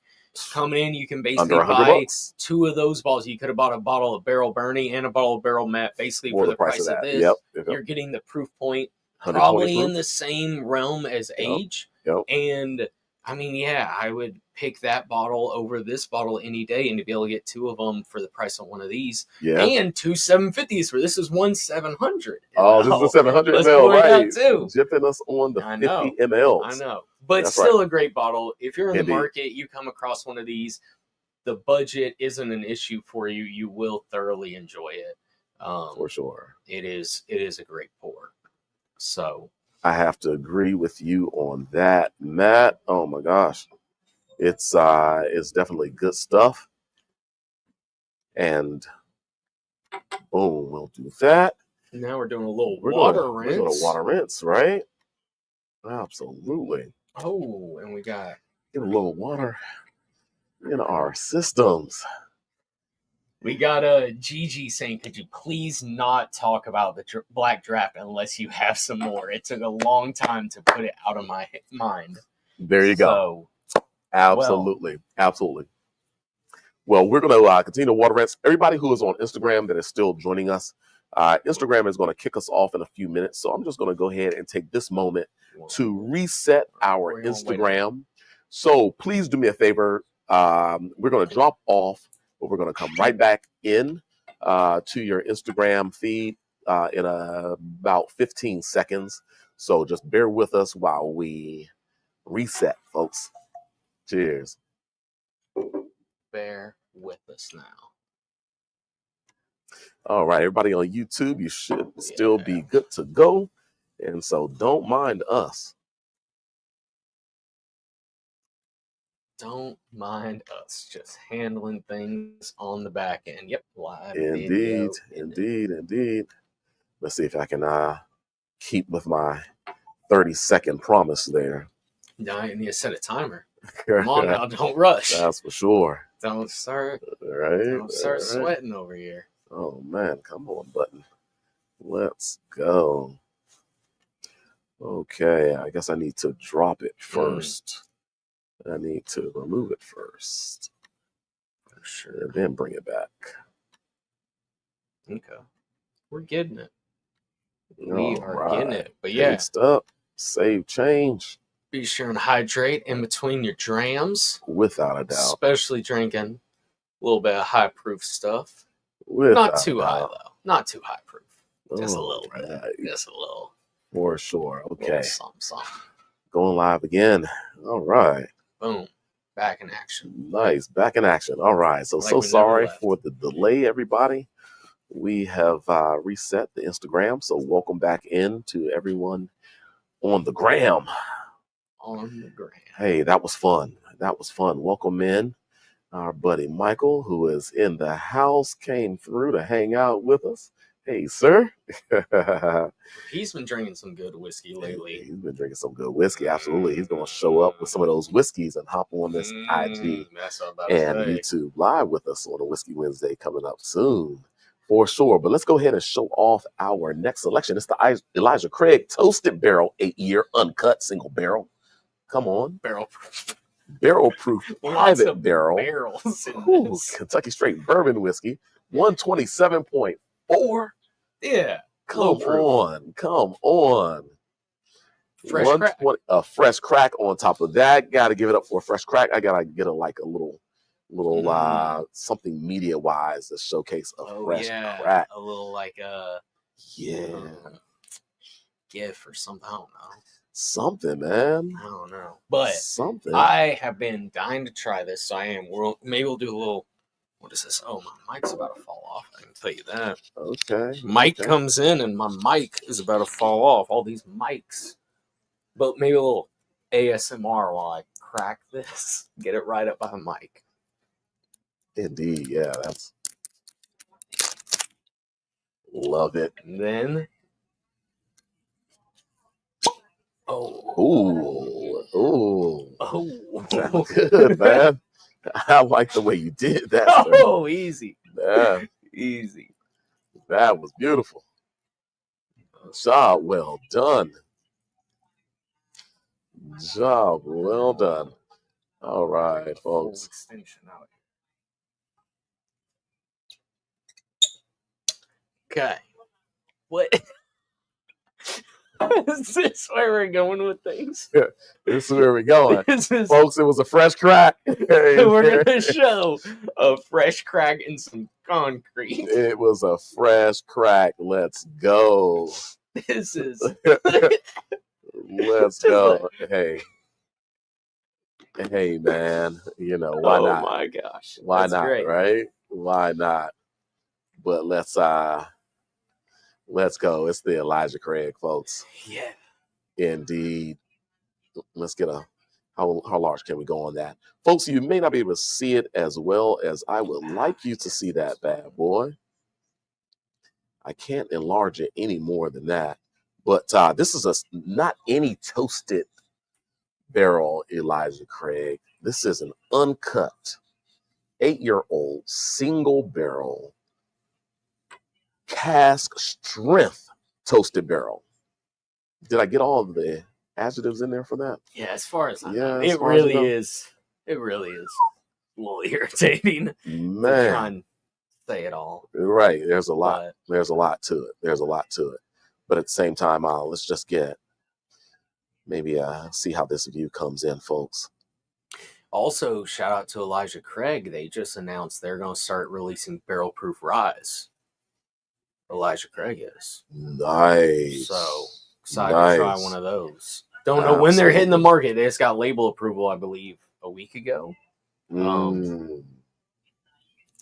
coming in, you can basically buy $2 two of those bottles. You could have bought a bottle of Barrel Bernie and a bottle of Barrel Mat, basically for the price of this. Yep. You're getting the proof point probably in the same realm as age. Yep. And I mean, yeah, I would pick that bottle over this bottle any day, and to be able to get two of them for the price of one of these, and two 750s, where this is 1 700. Oh, this is a 700 ml, right? Too. Jipping us on the 50 mLs. I know, but that's still a great bottle. If you're in the market, you come across one of these, the budget isn't an issue for you. You will thoroughly enjoy it. For sure. It is a great pour. So I have to agree with you on that, Matt. Oh my gosh. It's definitely good stuff. And boom, we'll do that. Now we're doing a little water rinse. We're doing a water rinse, right? Absolutely. Oh, and we got get a little water in our systems. We got Gigi saying, could you please not talk about the Black Draft unless you have some more? It took a long time to put it out of my mind. There you go. Absolutely. Absolutely. Well, we're going to continue to water rinse. Everybody who is on Instagram that is still joining us, Instagram is going to kick us off in a few minutes. So I'm just going to go ahead and take this moment to reset our Instagram. So please do me a favor. We're going to drop off. But we're going to come right back in to your Instagram feed in about 15 seconds. So just bear with us while we reset, folks. Cheers. Bear with us now. All right, everybody on YouTube, you should still be good to go. And so don't mind us. Don't mind us just handling things on the back end. Yep, live. Indeed. Let's see if I can keep with my 30-second promise there. Now I need to set a timer. Come on now, don't rush. That's for sure. Don't start sweating over here. Oh man, come on, button. Let's go. Okay, I guess I need to drop it first. I need to remove it first. For sure. And then bring it back. Okay. We're getting it. We are getting it. But Next up, save change. Be sure and hydrate in between your drams. Without a doubt. Especially drinking a little bit of high proof stuff. Not too high, though. Not too high proof. Just a little bit. Just a little. For sure. Okay. Something. Going live again. All right. Boom. Back in action. Nice. Back in action. All right. So sorry for the delay, everybody. We have reset the Instagram. So welcome back in to everyone on the gram. Hey, that was fun. Welcome in our buddy Michael, who is in the house, came through to hang out with us. Hey, sir. He's been drinking some good whiskey lately. He's been drinking some good whiskey. Absolutely. He's going to show up with some of those whiskeys and hop on this IG and YouTube live with us on a Whiskey Wednesday coming up soon. For sure. But let's go ahead and show off our next selection. It's the Elijah Craig Toasted Barrel 8-year uncut single barrel. Come on. Barrel proof. Barrel proof private barrel. Barrels Kentucky straight bourbon whiskey. 127.4. Yeah. Come on. Fresh crack. A fresh crack on top of that. Got to give it up for a fresh crack. I got to get a little something media wise to showcase a fresh crack. A little Yeah. Gift or something. I don't know. Something, man. I don't know. But something. I have been dying to try this, so I am. Maybe we'll do a little. What is this? Oh, my mic's about to fall off. I can tell you that. Okay. Mic comes in, and my mic is about to fall off. All these mics. But maybe a little ASMR while I crack this. Get it right up by the mic. Indeed, yeah. That's. Love it. And then. Sounds good, man. I like the way you did that. Oh, easy. Yeah. Easy. That was beautiful. Job well done. Job well done. All right, folks. Extension out here. Okay. What? Is this where we're going with things? Yeah, this is where we're going. Folks, it was a fresh crack. We're going to show a fresh crack in some concrete. It was a fresh crack. Let's go. This is... Let's go. Hey, man. Why not? Oh, my gosh. Why That's not, great. Right? Why not? But let's go. It's the Elijah Craig, folks. Yeah. Indeed. Let's get how large can we go on that? Folks, you may not be able to see it as well as I would like you to see that bad boy. I can't enlarge it any more than that. But this is not any toasted barrel Elijah Craig. This is an uncut 8-year-old single barrel cask-strength toasted barrel. Did I get all of the adjectives in there for that? Yeah, as far as I Yeah, know. It really is a little irritating to try and say it all. Right. There's a lot. There's a lot to it. But at the same time, let's just get maybe see how this view comes in, folks. Also, shout out to Elijah Craig. They just announced they're going to start releasing barrel-proof ryes. Elijah Craig is. Nice. So, excited to try one of those. Don't know when they're hitting the market. They just got label approval, I believe, a week ago.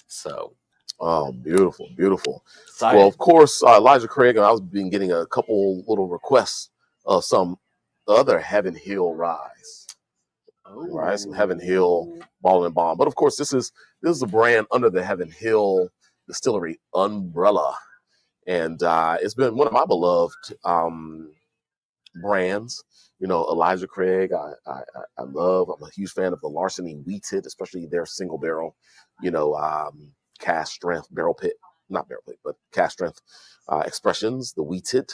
So. Oh, beautiful, beautiful. Excited. Well, of course, Elijah Craig, and I've been getting a couple little requests of some other Heaven Hill ryes. Right, some Heaven Hill Ball and Bond. But of course, this is a brand under the Heaven Hill Distillery umbrella. And it's been one of my beloved brands. Elijah Craig, I love. I'm a huge fan of the Larceny Wheated, especially their single barrel, cask-strength barrel pit, not barrel pit, but cask-strength expressions, the Wheated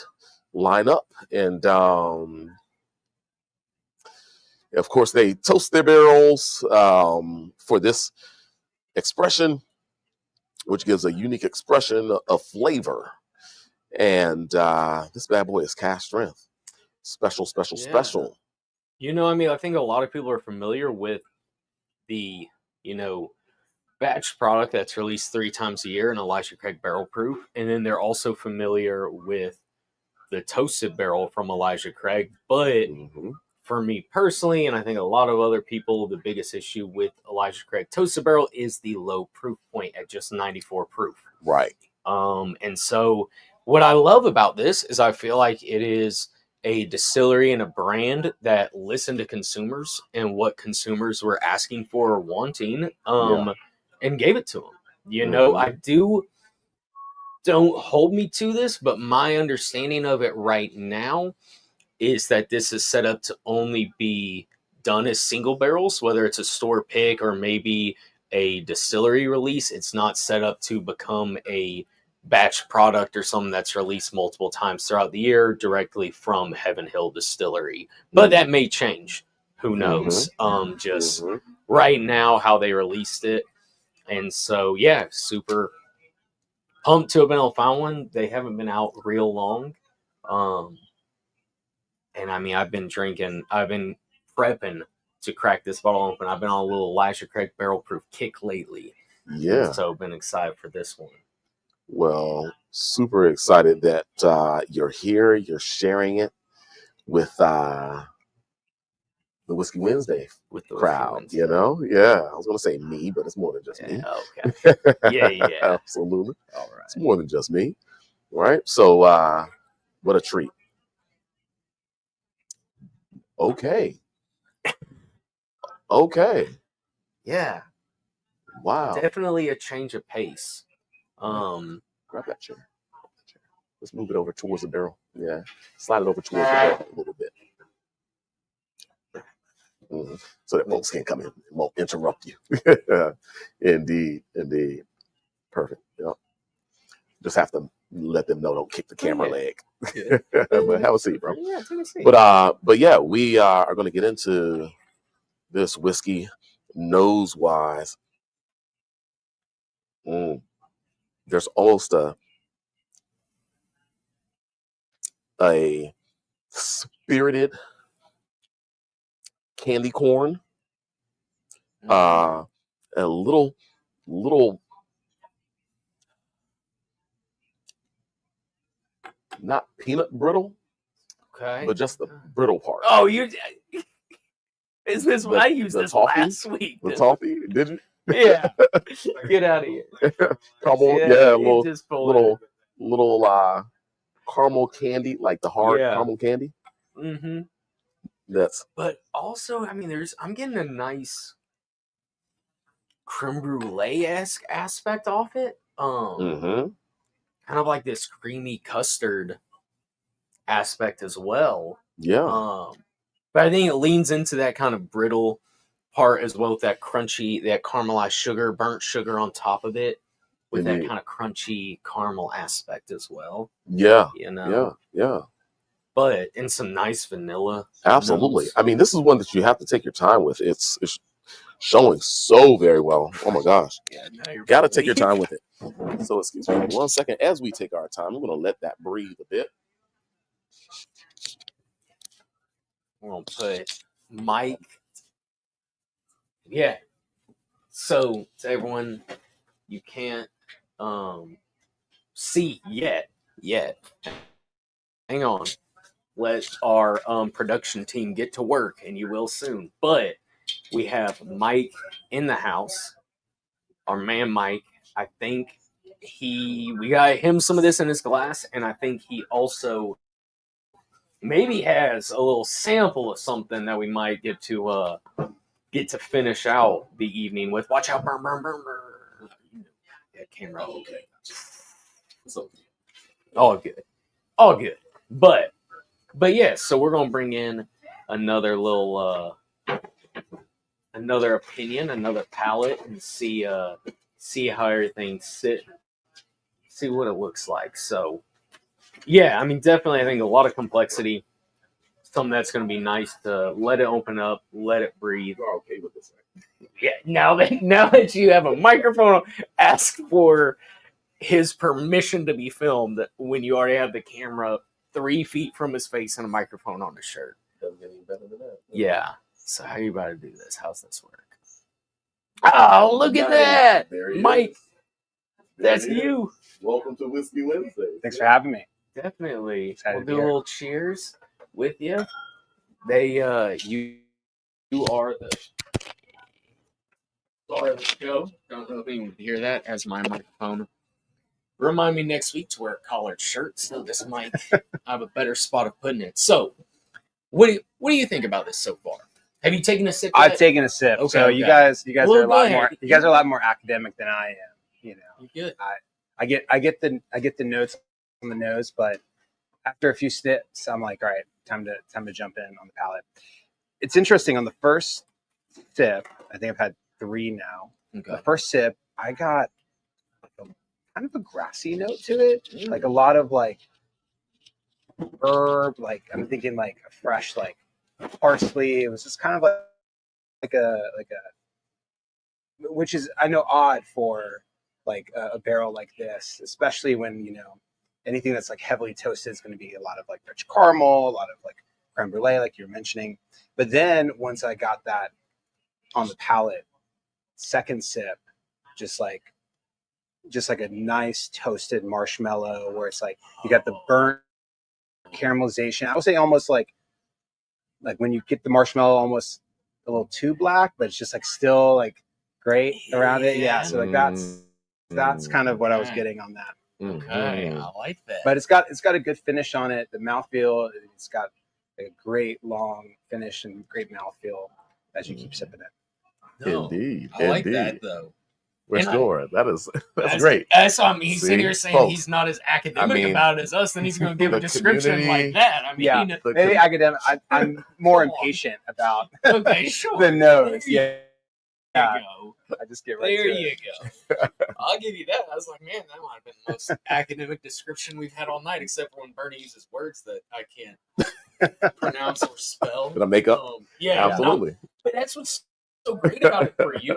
lineup. And of course, they toast their barrels for this expression, which gives a unique expression of flavor. And this bad boy is cask-strength. Special. I think a lot of people are familiar with the, batch product that's released 3 times a year in Elijah Craig barrel proof. And then they're also familiar with the toasted barrel from Elijah Craig. But for me personally, and I think a lot of other people, the biggest issue with Elijah Craig toasted barrel is the low proof point at just 94 proof. Right. And so what I love about this is I feel like it is a distillery and a brand that listened to consumers and what consumers were asking for or wanting, and gave it to them. I don't hold me to this, but my understanding of it right now is that this is set up to only be done as single barrels, whether it's a store pick or maybe a distillery release. It's not set up to become a batch product or something that's released multiple times throughout the year directly from Heaven Hill Distillery. But that may change. Who knows? Right now, how they released it. And so, yeah, super pumped to have been able to find one. They haven't been out real long. And I mean, I've been prepping to crack this bottle open. I've been on a little Elijah Craig barrel proof kick lately. Yeah. So I've been excited for this one. Well, super excited that you're here. You're sharing it with the Whiskey Wednesday with the Whiskey crowd. Wednesday. You know, yeah. I was gonna say me, but it's more than just me. Okay. Yeah. Absolutely. All right. It's more than just me. Right. So, what a treat. Okay. Okay. Yeah. Wow. Definitely a change of pace. Grab that chair. Let's move it over towards the barrel. Yeah. Slide it over towards the barrel a little bit. So that folks can come in and won't interrupt you. Indeed. Perfect. Yep. Just have to let them know don't kick the camera leg. But have a seat, bro. Yeah, take a seat. But yeah, we are going to get into this whiskey nose wise. There's almost a spirited candy corn, a little not peanut brittle, okay, but just the brittle part. Oh, is this I used this toffee, last week? The toffee, did you? Yeah. Get out of here. Caramel, little caramel candy, like the hard caramel candy. Mm-hmm. But also, I mean, I'm getting a nice creme brulee-esque aspect off it. Kind of like this creamy custard aspect as well. Yeah. But I think it leans into that kind of brittle part as well, with that crunchy, that caramelized sugar, burnt sugar on top of it, with that kind of crunchy caramel aspect as well. Yeah. You know? Yeah. But in some nice vanilla. Absolutely. Notes. I mean, this is one that you have to take your time with. It's showing so very well. Oh my gosh. Got to take your time with it. So excuse me 1 second. As we take our time, I'm going to let that breathe a bit. We're going to put Mike. Yeah. So to everyone, you can't see yet. Hang on. Let our production team get to work, and you will soon. But we have Mike in the house. Our man Mike. I think we got him some of this in his glass, and I think he also maybe has a little sample of something that we might get to finish out the evening with. Watch out, burn. Yeah, camera. Okay. So, all good. But yeah, so we're gonna bring in another little another opinion, another palette, and see how everything see what it looks like. So yeah, I mean, definitely, I think a lot of complexity. Something that's going to be nice to let it open up, let it breathe. You're okay with this, right? Yeah, now that you have a microphone, ask for his permission to be filmed when you already have the camera 3 feet from his face and a microphone on his shirt. Doesn't get any better than that. Yeah. So how are you about to do this? How's this work? Oh, look at that, Mike. That's you. Welcome to Whiskey Wednesday. Thanks for having me. Definitely. We'll do a little cheers with you. You are the star of the show. Don't know if anyone can hear that as my microphone. Remind me next week to wear a collared shirt, so this might have a better spot of putting it. So, what do you think about this so far? Have you taken a sip? I've taken a sip. Okay, so you guys are a lot more. You guys are a lot more academic than I am. You know, you're good. I get the notes on the nose, but after a few sips, I'm like, all right, time to jump in on the palate. It's interesting. On the first sip, I think I've had 3 now. Okay. The first sip, I got kind of a grassy note to it, like a lot of like herb. Like I'm thinking like a fresh like parsley. It was just kind of like a which is, I know, odd for like a barrel like this, especially when, you know, anything that's like heavily toasted is going to be a lot of like rich caramel, a lot of like creme brulee, like you're mentioning. But then once I got that on the palate, second sip, just like just like a nice toasted marshmallow where it's like you got the burnt caramelization. I would say almost like when you get the marshmallow almost a little too black, but it's just like still like great around it. Yeah. So like that's kind of what I was getting on that. Okay, I like that. But it's got a good finish on it. The mouthfeel, it's got a great long finish and great mouthfeel as you keep sipping it. No, Indeed. I like that though. For sure. That's great. That's what I mean. He's See, sitting here saying folks, he's not as academic about it as us, then he's going to give a the description community- like that. I mean, Yeah, maybe academic. I'm more impatient about okay, sure. the nose. There Yeah. you go. I just get right There to you it. go. I'll give you that. I was like, man, that might have been the most academic description we've had all night, except for when Bernie uses words that I can't pronounce or spell. Did I make up? Yeah, Absolutely. but that's what's so great about it for you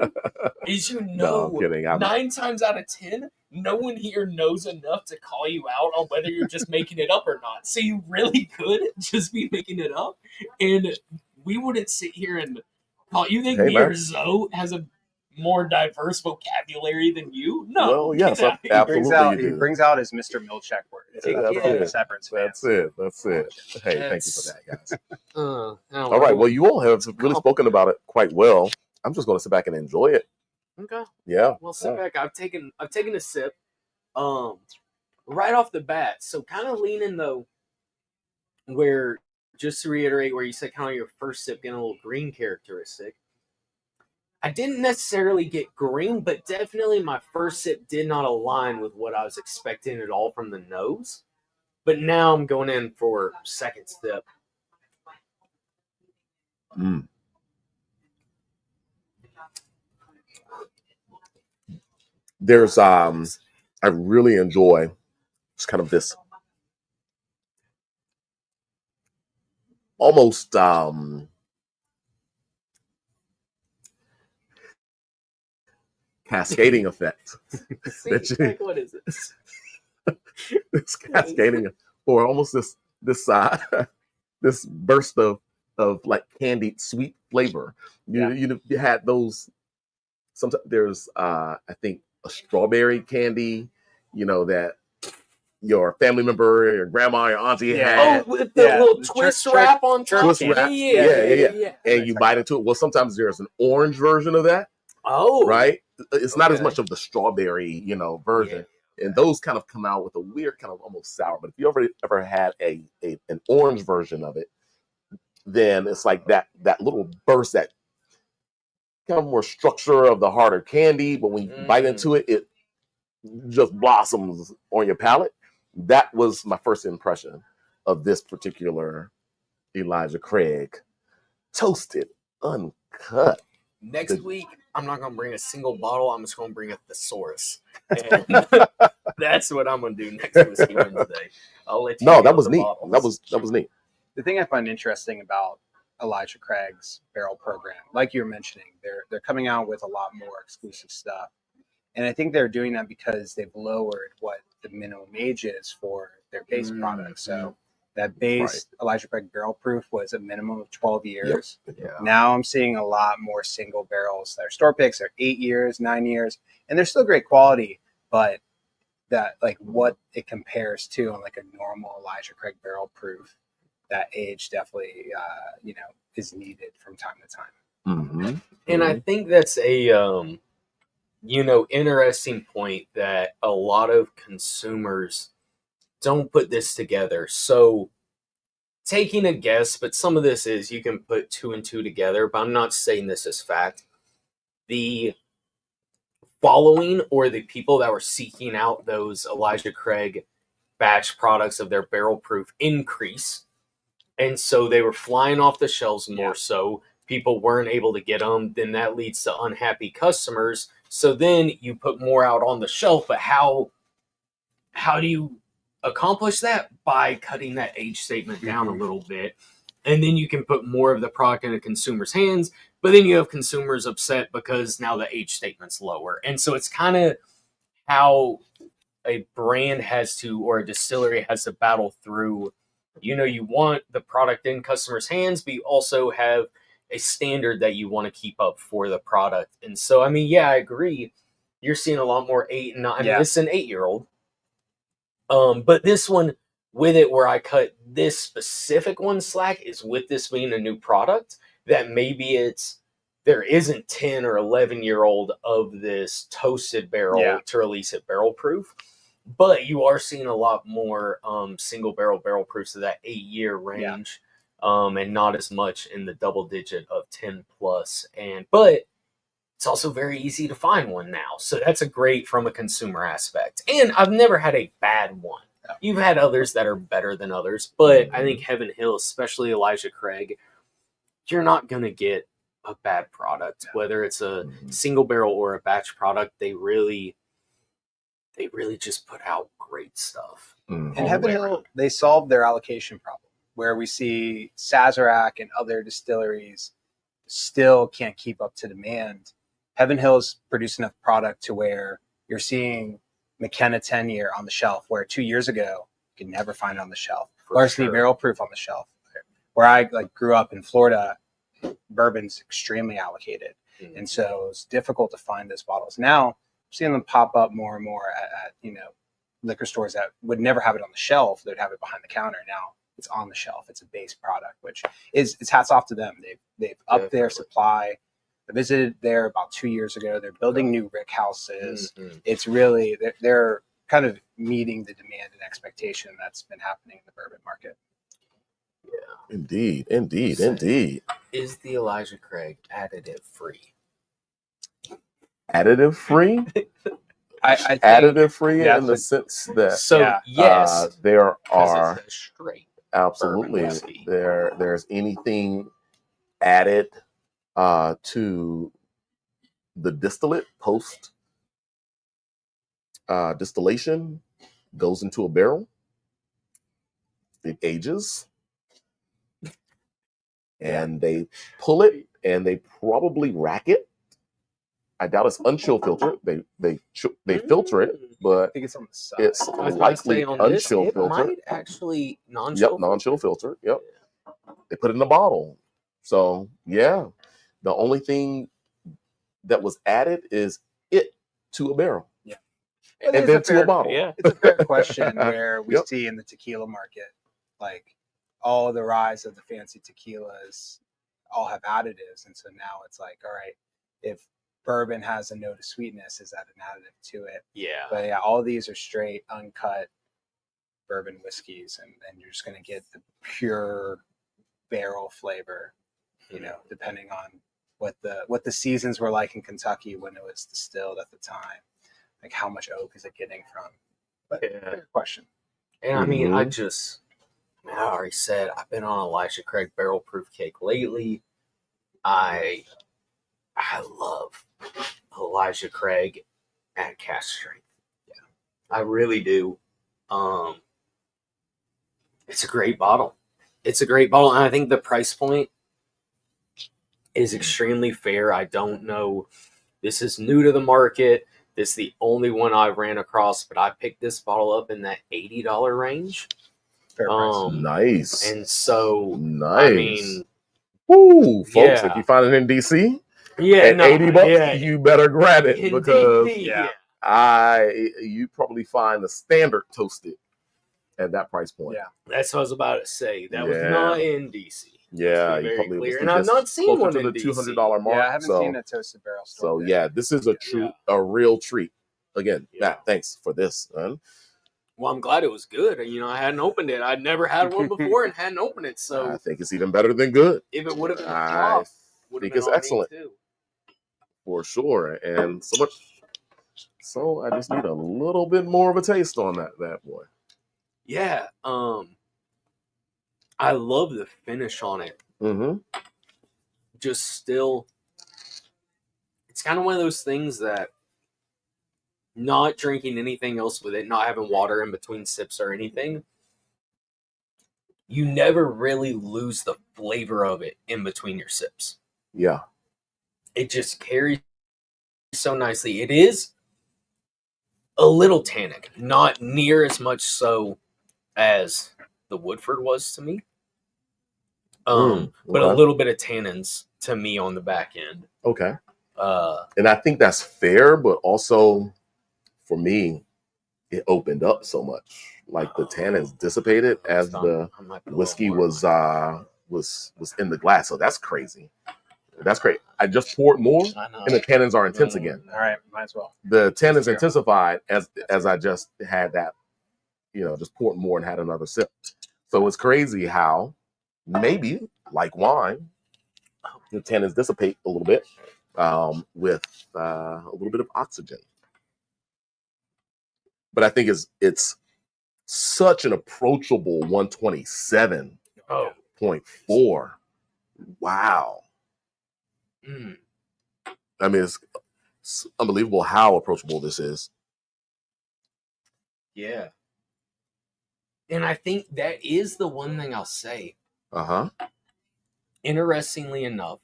is No, I'm kidding. 9 times out of 10, no one here knows enough to call you out on whether you're just making it up or not. So you really could just be making it up, and we wouldn't sit here and call. You think me or Zoe has a more diverse vocabulary than you? No. Well, yes, Get out of here. absolutely. He brings out his Mr. Milchek word. That's it. That's it. Hey, thank you for that, guys. All right. Well, you all have really spoken about it quite well. I'm just going to sit back and enjoy it. Okay. Yeah. Well, sit back. I've taken a sip. Right off the bat. So kind of leaning though, where just to reiterate, where you said kind of your first sip getting a little green characteristic. I didn't necessarily get green, but definitely my first sip did not align with what I was expecting at all from the nose. But now I'm going in for second sip. There's I really enjoy just kind of this almost cascading effect. What is this? This cascading, or almost this this burst of like candied sweet flavor. You had those. Sometimes there's I think a strawberry candy, that your family member, your grandma, your auntie had. Oh, with the little twist wrap on top. Twist wrap. Yeah. And you bite into it. Well, sometimes there's an orange version of that. Oh, right. It's not as much of the strawberry, version. Yeah. And those kind of come out with a weird kind of almost sour. But if you ever had an orange version of it, then it's like that little burst, that kind of more structure of the harder candy. But when you bite into it, it just blossoms on your palate. That was my first impression of this particular Elijah Craig toasted uncut. Next week, I'm not going to bring a single bottle. I'm just going to bring a thesaurus. And that's what I'm going to do next Whiskey Wednesday. I'll let you know. No, that was neat. That was neat. The thing I find interesting about Elijah Craig's barrel program, like you were mentioning, they're coming out with a lot more exclusive stuff. And I think they're doing that because they've lowered what the minimum age is for their base product. So that base Elijah Craig barrel proof was a minimum of 12 years. Yep. Yeah. Now I'm seeing a lot more single barrels that are store picks are 8 years, 9 years, and they're still great quality, but that like what it compares to on like a normal Elijah Craig barrel proof, that age definitely is needed from time to time. Mm-hmm. And I think that's a interesting point that a lot of consumers don't put this together. So taking a guess, but some of this is you can put 2 and 2 together, but I'm not saying this as fact. The following or the people that were seeking out those Elijah Craig batch products of their barrel proof increase. And so they were flying off the shelves more so. People weren't able to get them. Then that leads to unhappy customers. So then you put more out on the shelf, but how do you accomplish that? By cutting that age statement down a little bit. And then you can put more of the product in a consumer's hands, but then you have consumers upset because now the age statement's lower. And so it's kind of how a brand has to, or a distillery has to battle through, you want the product in customers' hands, but you also have a standard that you want to keep up for the product. And so, I mean, I agree. you're seeing a lot more 8 and 9. I mean, Yeah. this is an 8-year-old. But this one, with it, where I cut this specific one slack, is with this being a new product, that maybe there isn't 10 or 11-year-old of this toasted barrel to release it barrel proof. But you are seeing a lot more single barrel proofs of that 8-year range, and not as much in the double digit of 10 plus. But it's also very easy to find one now, so that's a great from a consumer aspect. And I've never had a bad one. You've had others that are better than others, but I think Heaven Hill, especially Elijah Craig, you're not gonna get a bad product, whether it's a single barrel or a batch product. They really just put out great stuff. And Heaven Hill, they solved their allocation problem, where we see Sazerac and other distilleries still can't keep up to demand. Heaven Hill's produced enough product to where you're seeing McKenna 10-year on the shelf, where 2 years ago you could never find it on the shelf. Varsity barrel proof on the shelf. Where I grew up in Florida, bourbon's extremely allocated, and so it's difficult to find those bottles. Now I'm seeing them pop up more and more at liquor stores that would never have it on the shelf. They'd have it behind the counter. Now it's on the shelf. It's a base product, which it's hats off to them. They've upped their supply. I visited there about 2 years ago. They're building new rick houses. It's really they're kind of meeting the demand and expectation that's been happening in the bourbon market. Yeah, indeed. Is the Elijah Craig additive free? Additive free? I think, additive free in the sense that yes, there are straight absolutely there's anything added to the distillate post distillation goes into a barrel. It ages, and they pull it and they probably rack it. I doubt it's unchill filter. They filter it, but I think it's on the side. It's likely unchill filter. Might actually non-chill. Yep, non-chill filter. Yep. They put it in a bottle. So yeah, the only thing that was added is it to a barrel. Yeah, and then to a bottle. Yeah, it's a fair question where we see in the tequila market, like all the rise of the fancy tequilas all have additives, and so now it's like, all right, if bourbon has a note of sweetness, is that an additive to it? Yeah. But yeah, all these are straight uncut bourbon whiskeys, and you're just going to get the pure barrel flavor, depending on what the seasons were like in Kentucky when it was distilled at the time. Like how much oak is it getting from? But fair question. And I mean, I already said I've been on Elijah Craig barrel proof cake lately. I love Elijah Craig at cask-strength. Yeah, I really do. It's a great bottle. And I think the price point is extremely fair. I don't know. This is new to the market. This is the only one I ran across, but I picked this bottle up in that $80 range. Fair price. Nice. And so, nice. I mean, woo, folks, if you find it in DC, at $80, you better grab it because you probably find the standard toasted at that price point. Yeah, that's what I was about to say. That was not in DC. Yeah, you probably clear. And I've not seen one to in the DC. $200 mark. Yeah, I haven't seen a toasted barrel. So this is a real treat. Again, Matt, thanks for this, man. Well, I'm glad it was good. I hadn't opened it. I'd never had one before and hadn't opened it. So I think it's even better than good. If it would have been I think it's excellent. For sure. And so much. So I just need a little bit more of a taste on that boy. Yeah. I love the finish on it. Just still, it's kind of one of those things that not drinking anything else with it, not having water in between sips or anything, you never really lose the flavor of it in between your sips. Yeah. It just carries so nicely. It is a little tannic, not near as much so as the Woodford was to me. But a little bit of tannins to me on the back end. Okay. And I think that's fair, but also for me, it opened up so much. Like the tannins dissipated as the whiskey was in the glass. So that's crazy. That's great. I just poured more, and the tannins are intense again. All right, might as well. The tannins intensified as I just had that, just poured more and had another sip. So it's crazy how maybe like wine, the tannins dissipate a little bit with a little bit of oxygen. But I think it's such an approachable 127.4. Wow. I mean, it's unbelievable how approachable this is. Yeah. And I think that is the one thing I'll say. Interestingly enough,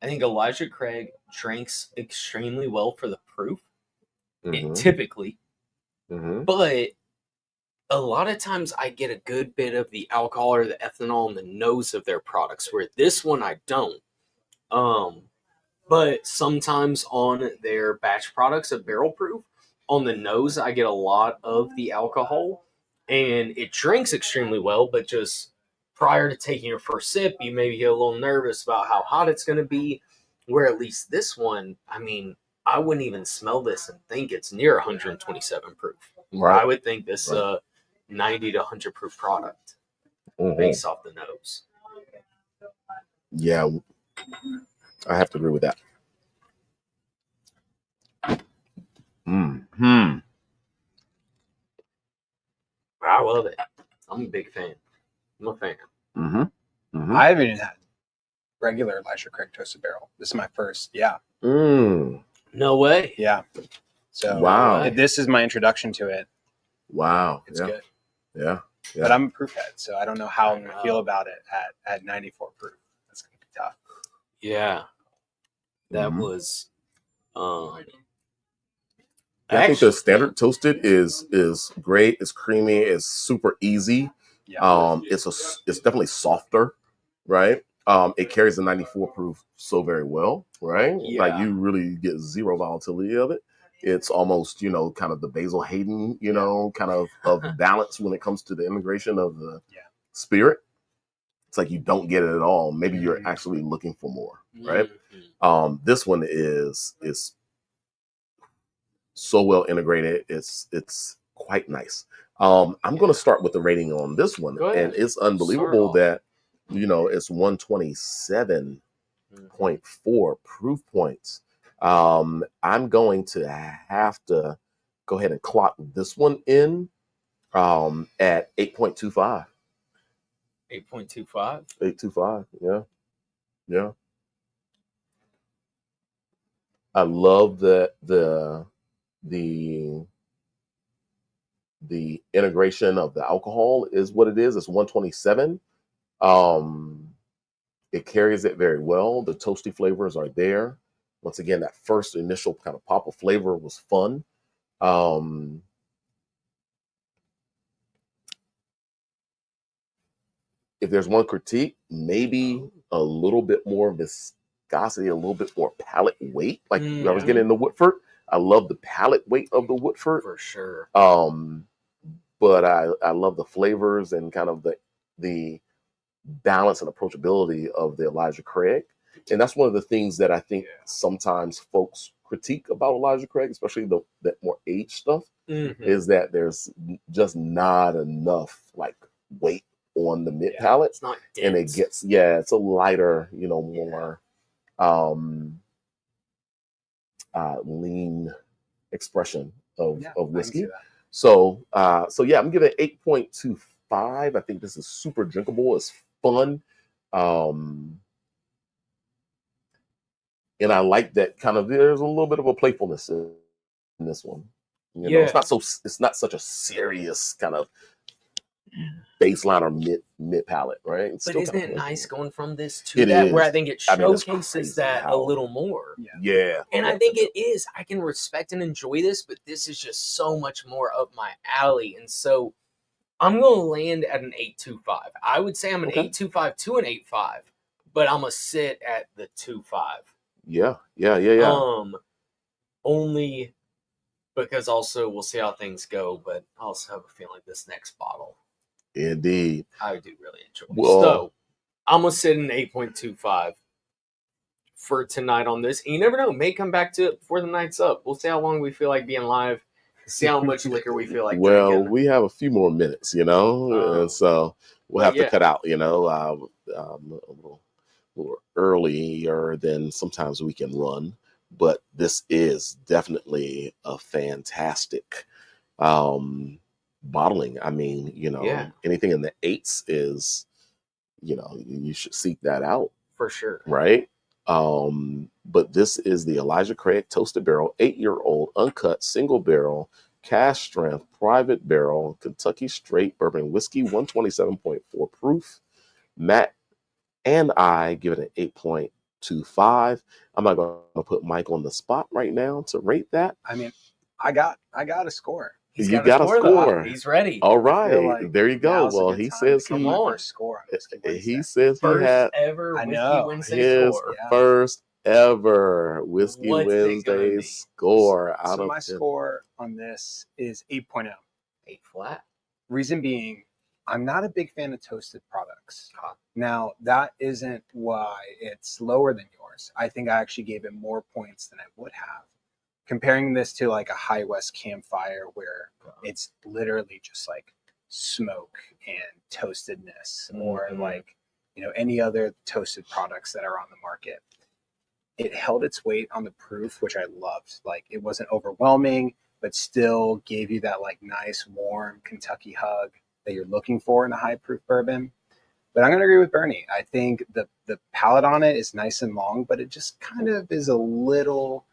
I think Elijah Craig drinks extremely well for the proof, typically. But a lot of times I get a good bit of the alcohol or the ethanol in the nose of their products, where this one I don't. But sometimes on their batch products of barrel proof, on the nose, I get a lot of the alcohol, and it drinks extremely well, but just prior to taking your first sip, you maybe get a little nervous about how hot it's going to be, where at least this one, I mean, I wouldn't even smell this and think it's near 127 proof. Right. I would think this 90 to 100 proof product based off the nose. Yeah, I have to agree with that. I love it. I'm a big fan. I'm a fan. I haven't even had regular Elijah Craig toasted barrel. This is my first. Yeah. No way. Yeah. So wow. This is my introduction to it. Wow. It's good. Yeah. But I'm a proof head, so I don't know how I'm going to feel about it at 94 proof. That's going to be tough. Yeah. That was I think the standard toasted is great. It's creamy. It's super easy. Yeah. It's definitely softer, right? It carries the 94 proof so very well, right? Yeah. Like you really get zero volatility of it. It's almost, kind of the Basil Hayden, kind of balance when it comes to the immigration of the spirit. It's like you don't get it at all. Maybe you're actually looking for more, right? This one is so well integrated. It's quite nice. I'm going to start with the rating on this one, and it's unbelievable that it's 127.4 proof points. I'm going to have to go ahead and clock this one in at 8.25. 8.25. 8.25. Yeah. I love the integration of the alcohol is what it is. It's 127. It carries it very well. The toasty flavors are there. Once again, that first initial kind of pop of flavor was fun. If there's one critique, maybe a little bit more viscosity, a little bit more palate weight. Like I was getting in the Woodford. I love the palate weight of the Woodford. For sure. But I love the flavors and kind of the balance and approachability of the Elijah Craig. And that's one of the things that I think sometimes folks critique about Elijah Craig, especially that more aged stuff, is that there's just not enough like weight on the mid palate. It's not dense. And it gets it's a lighter, more lean expression of whiskey. So I'm giving it 8.25. I think this is super drinkable. It's fun. And I like that kind of, there's a little bit of a playfulness in this one. It's not such a serious kind of baseline or mid palate, right? But isn't it nice going from this to that, where I think it showcases that a little more? Yeah. And I think it is. I can respect and enjoy this, but this is just so much more up my alley. And so I'm going to land at an 8.25. I would say I'm an 8.25 to an 8.5, but I'm going to sit at the 2.5. Yeah. Only because also we'll see how things go, but I also have a feeling this next bottle Indeed. I do really enjoy. Well, So I'm gonna sit in 8.25 for tonight on this. And you never know, may come back to it before the night's up. We'll see how long we feel like being live. See how much liquor we feel like drinking. we have a few more minutes, and so we'll have to cut out, a little earlier than sometimes we can run. But this is definitely a fantastic bottling. I mean, anything in the 8s is, you should seek that out. For sure. Right? But this is the Elijah Craig Toasted Barrel, 8-year-old, uncut, single barrel, cask-strength, private barrel, Kentucky straight bourbon whiskey, 127.4 proof. Matt and I give it an 8.25. I'm not going to put Mike on the spot right now to rate that. I mean, I got a score. You got a score. He's ready. All right, there you go. Well, he says he score on Whiskey Wednesday. He says he first had ever Whiskey Wednesday his score. first ever Whiskey Wednesday score out of my score on this is 8.0. 8 flat. Reason being, I'm not a big fan of toasted products. Now, that isn't why it's lower than yours. I think I actually gave it more points than I would have. Comparing this to like a High West campfire where it's literally just like smoke and toastedness, or like, any other toasted products that are on the market. It held its weight on the proof, which I loved. Like, it wasn't overwhelming, but still gave you that like nice, warm Kentucky hug that you're looking for in a high proof bourbon. But I'm going to agree with Bernie. I think the palate on it is nice and long, but it just kind of is a little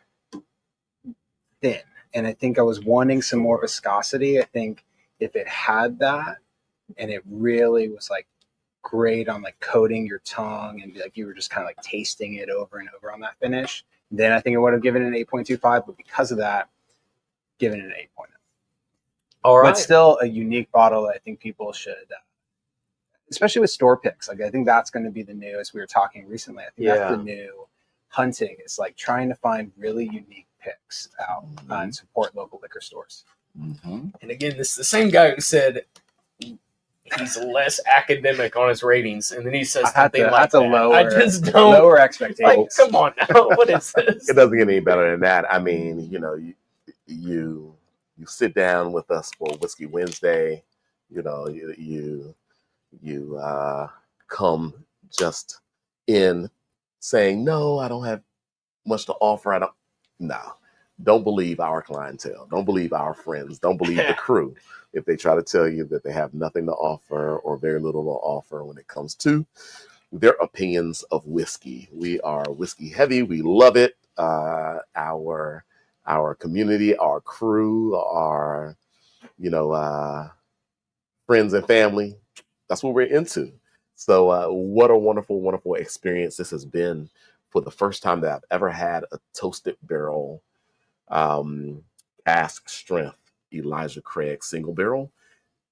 thin. And I think I was wanting some more viscosity. I think if it had that and it really was like great on like coating your tongue and like you were just kind of like tasting it over and over on that finish, then I think I would have given it an 8.25. But because of that, given it an 8.0. All right. But still a unique bottle that I think people should, especially with store picks. Like, I think that's going to be the new, as we were talking recently, I think that's the new hunting, is like trying to find really unique picks out and support local liquor stores. And again, this is the same guy who said he's less academic on his ratings, and then he says something like that. I just don't. Lower expectations. Like, come on now. What is this? It doesn't get any better than that. I mean, you sit down with us for Whiskey Wednesday. You come just in saying, no, I don't have much to offer. Don't believe our clientele. Don't believe our friends. Don't believe the crew if they try to tell you that they have nothing to offer or very little to offer when it comes to their opinions of whiskey. We are whiskey heavy. We love it. Our community, our crew, our friends and family. That's what we're into. So what a wonderful, wonderful experience this has been for the first time that I've ever had a toasted barrel cask-strength Elijah Craig single barrel,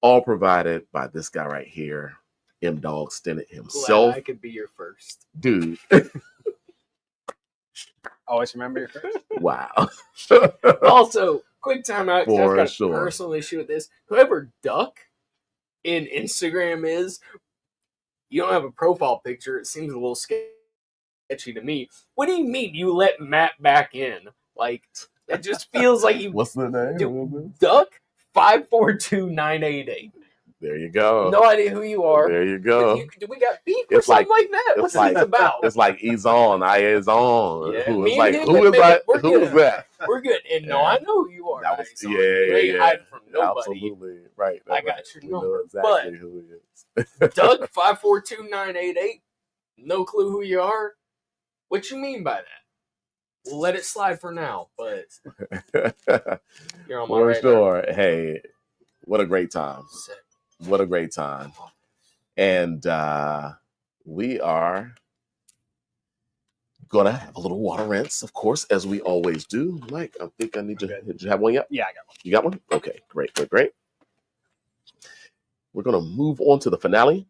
all provided by this guy right here, M-Dog Stennett himself. Glad I could be your first. Dude. Always remember your first. Wow. Also, quick time out, because I've got a sure. personal issue with this. Whoever Duck in Instagram is, you don't have a profile picture. It seems a little sketchy to me. What do you mean you let Matt back in? Like, it just feels like you. What's the name? Duck 542988. There you go. No idea who you are. There you go. Do we got beef or something like that? What's this about? It's like he's on, I is on. Yeah, who is that? Who is that? We're good. And no, I know who you are. That was, you ain't hiding from nobody. Absolutely. Right. I got your number. Know exactly who he is. Doug 542988. No clue who you are. What you mean by that? We'll let it slide for now, but you're on my radar. Sure. Hey, what a great time. What a great time. And we are going to have a little water rinse, of course, as we always do. Mike, I think I need to... Did you have one yet? Yeah, I got one. You got one? Okay, great. We're going to move on to the finale.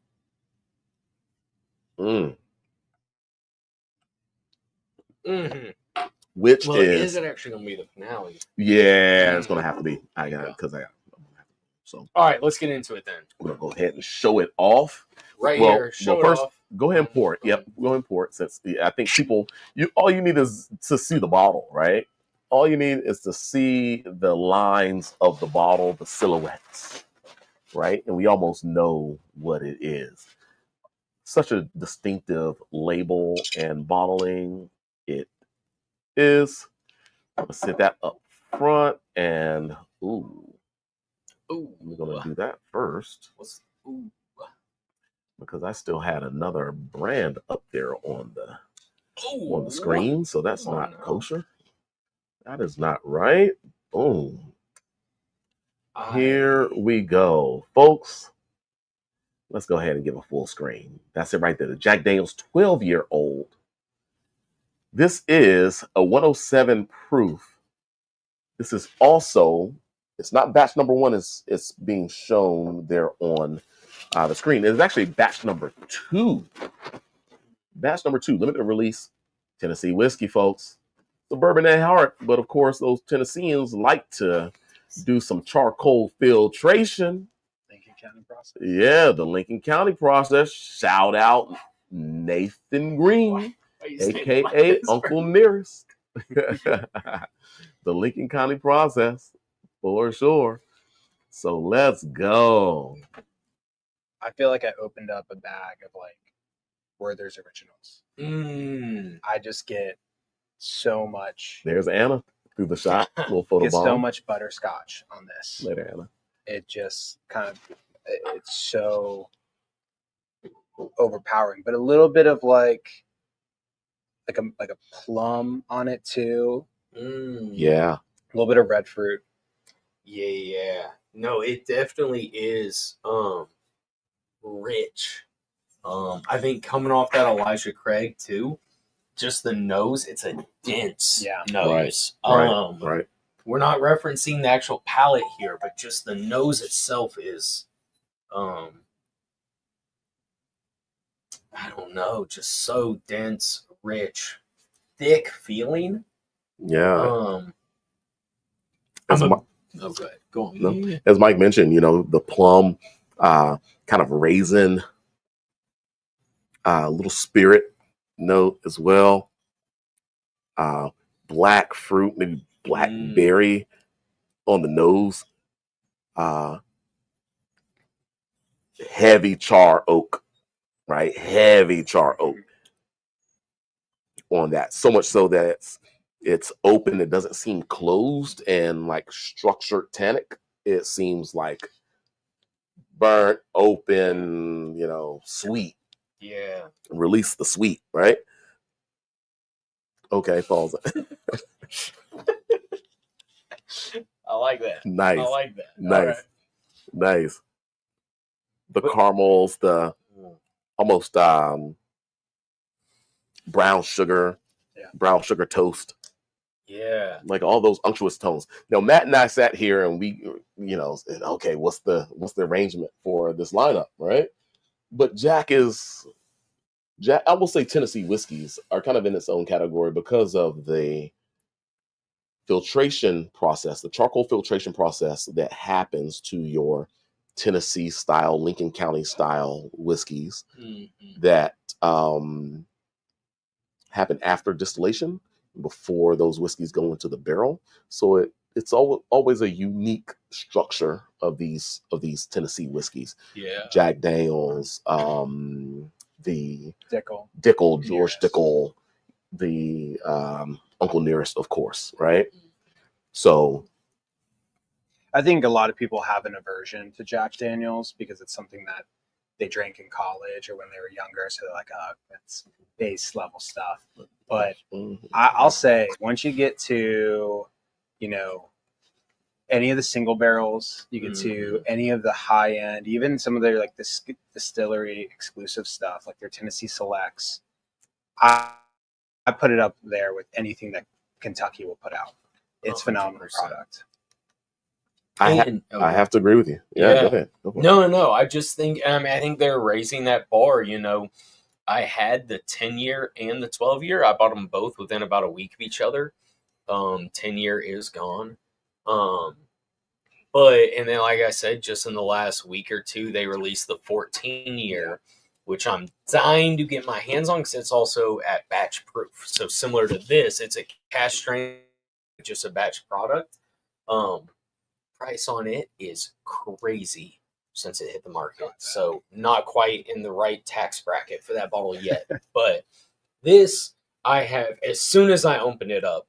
Mm-hmm. which Well, is is it actually going to be the finale? Yeah, it's gonna have to be. I got it because I got it. So all right, let's get into it then. we're gonna go ahead and show it off. Right here, show it first, off. go ahead and pour it. Yep, go ahead and pour it. Since I think people, all you need is to see the bottle, right? All you need is to see the lines of the bottle, the silhouettes, right? And we almost know what it is. Such a distinctive label and bottling it is. Let's set that up front and ooh, we're gonna do that first because I still had another brand up there on the screen, so that's not kosher. That is not right. Boom. Here we go, folks. Let's go ahead and give a full screen. That's it right there. The Jack Daniel's 12-year-old. This is a 107 proof. This is also, it's not batch number one, it's being shown there on the screen. It's actually batch number two. Batch number two, limited release Tennessee whiskey, folks. The bourbon at heart, but of course, those Tennesseans like to do some charcoal filtration. Lincoln County process. Yeah, the Lincoln County process. Shout out Nathan Green, aka Uncle Nearest. The Lincoln County process, for sure. So let's go. I feel like I opened up a bag of like Werther's originals. I just get so much. There's Anna through the shot. Little photo Get bomb. so much butterscotch on this. Later, Anna. It just kind of, it's so overpowering, but a little bit of like a plum on it too. Yeah. A little bit of red fruit. Yeah. No, it definitely is rich. I think coming off that Elijah Craig too, just the nose, it's a dense nose. Right. We're not referencing the actual palate here, but just the nose itself is I don't know, just so dense, rich, thick feeling. Yeah. Go ahead. Go on. No, as Mike mentioned, the plum, kind of raisin, little spirit note as well. Black fruit, maybe blackberry on the nose. Heavy char oak, right? Heavy char oak on that. So much so that it's open. It doesn't seem closed and like structured tannic. It seems like burnt, open, sweet. Yeah. Release the sweet, right? Okay, pause. I like that. Nice. I like that. Nice. Nice. The caramels, the almost brown sugar toast. Yeah. Like all those unctuous tones. Now, Matt and I sat here and we, said, okay, what's the arrangement for this lineup, right? But Jack, I will say Tennessee whiskeys are kind of in its own category because of the filtration process, the charcoal filtration process that happens to your Tennessee style, Lincoln County style whiskeys that happen after distillation, before those whiskeys go into the barrel. So it's always a unique structure of these Tennessee whiskeys. Yeah. Jack Daniel's, the Dickel, George Dickel, the Uncle Nearest, of course, right? So I think a lot of people have an aversion to Jack Daniel's because it's something that they drank in college or when they were younger. So they're like, oh, it's base level stuff. But I'll say once you get to, any of the single barrels, you get to any of the high end, even some of their like the distillery exclusive stuff, like their Tennessee Selects. I put it up there with anything that Kentucky will put out. It's phenomenal product. I have to agree with you. Yeah. Go ahead. No. I just think, I think they're raising that bar, I had the 10-year and the 12-year. I bought them both within about a week of each other. 10-year is gone. And then, like I said, just in the last week or two, they released the 14-year, which I'm dying to get my hands on because it's also at batch proof. So similar to this, it's a cask-strength, just a batch product. Price on it is crazy since it hit the market. So not quite in the right tax bracket for that bottle yet. But this, I have, as soon as I opened it up,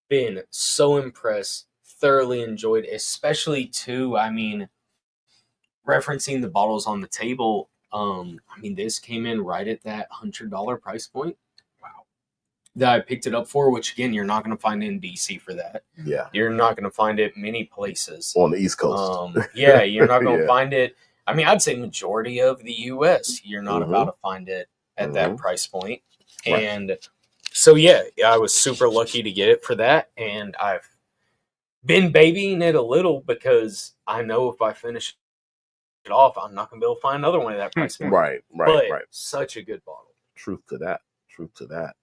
been so impressed, thoroughly enjoyed, especially too, I mean, referencing the bottles on the table, I mean, this came in right at that $100 price point. Wow. That I picked it up for, which again, you're not going to find in DC for that. Yeah. You're not going to find it many places. On the East Coast. Yeah, you're not going to find it. I mean, I'd say majority of the US, you're not about to find it at that price point. Right. And so, yeah, I was super lucky to get it for that. And I've been babying it a little because I know if I finish it off, I'm not going to be able to find another one at that price point. Right. But such a good bottle. Truth to that.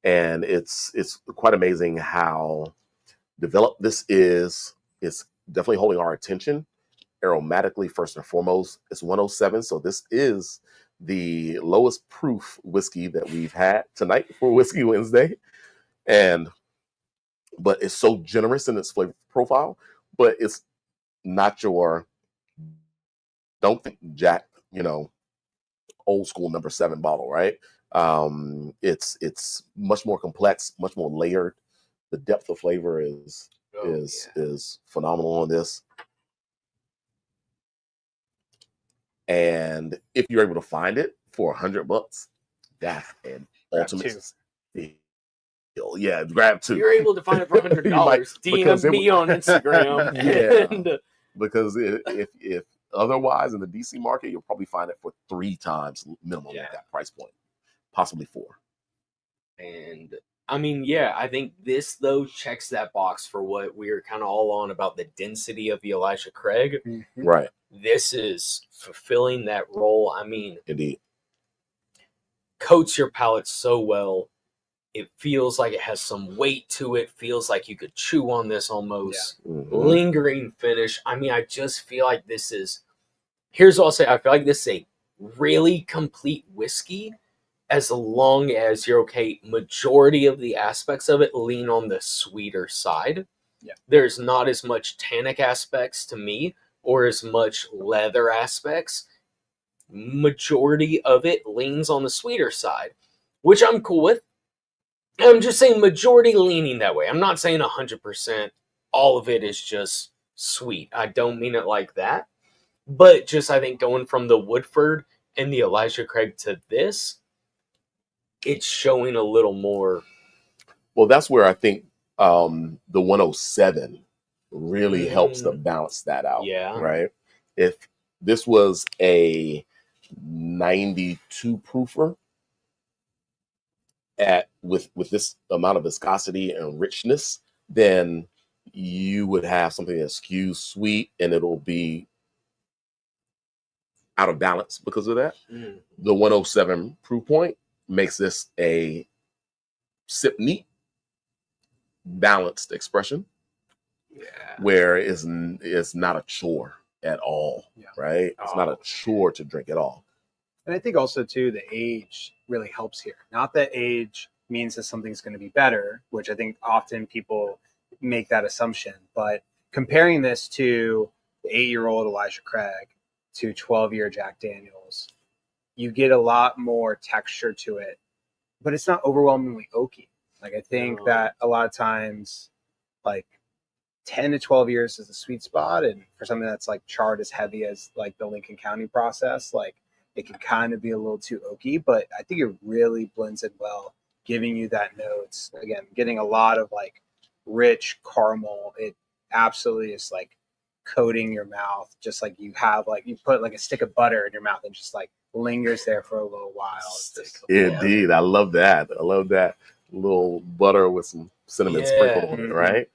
And it's quite amazing how developed this is. It's definitely holding our attention. Aromatically, first and foremost, it's 107. So this is the lowest proof whiskey that we've had tonight for Whiskey Wednesday. But it's so generous in its flavor profile, but it's not your, don't think Jack, old school number 7 bottle, right? It's much more complex, much more layered. The depth of flavor is phenomenal on this. And if you're able to find it for $100, that's an ultimate deal. Yeah, grab 2. You're able to find it for $100. DM me on Instagram. Yeah, because if otherwise in the DC market, you'll probably find it for 3 times minimum at that price point, possibly 4. And I mean, yeah, I think this though checks that box for what we were kind of all on about the density of the Elijah Craig. Right. This is fulfilling that role. I mean, indeed, coats your palate so well. It feels like it has some weight to it. Feels like you could chew on this almost. Lingering finish. I mean, I just feel like this is, here's what I'll say. I feel like this is a really complete whiskey as long as you're okay. Majority of the aspects of it lean on the sweeter side. Yeah. There's not as much tannic aspects to me or as much leather aspects. Majority of it leans on the sweeter side, which I'm cool with. I'm just saying majority leaning that way. I'm not saying 100% all of it is just sweet. I don't mean it like that. But just I think going from the Woodford and the Elijah Craig to this, it's showing a little more. Well, that's where I think the 107 really helps to balance that out. Yeah. Right? If this was a 92 proofer, with this amount of viscosity and richness, then you would have something that skews sweet and it'll be out of balance because of that. The 107 proof point makes this a sip neat, balanced expression. Where it's not a chore at all, right? It's not a chore to drink at all. And I think also, too, the age really helps here. Not that age means that something's going to be better, which I think often people make that assumption. But comparing this to the 8-year-old Elijah Craig to 12-year Jack Daniels, you get a lot more texture to it, but it's not overwhelmingly oaky. Like, I think that a lot of times, like, 10 to 12 years is the sweet spot. And for something that's, like, charred as heavy as, like, the Lincoln County process, like, it can kind of be a little too oaky, but I think it really blends in well, giving you that notes. Again, getting a lot of like rich caramel. It absolutely is like coating your mouth, just like you have, like you put like a stick of butter in your mouth and just like lingers there for a little while. Indeed. I love that. A little butter with some cinnamon sprinkled on it, right?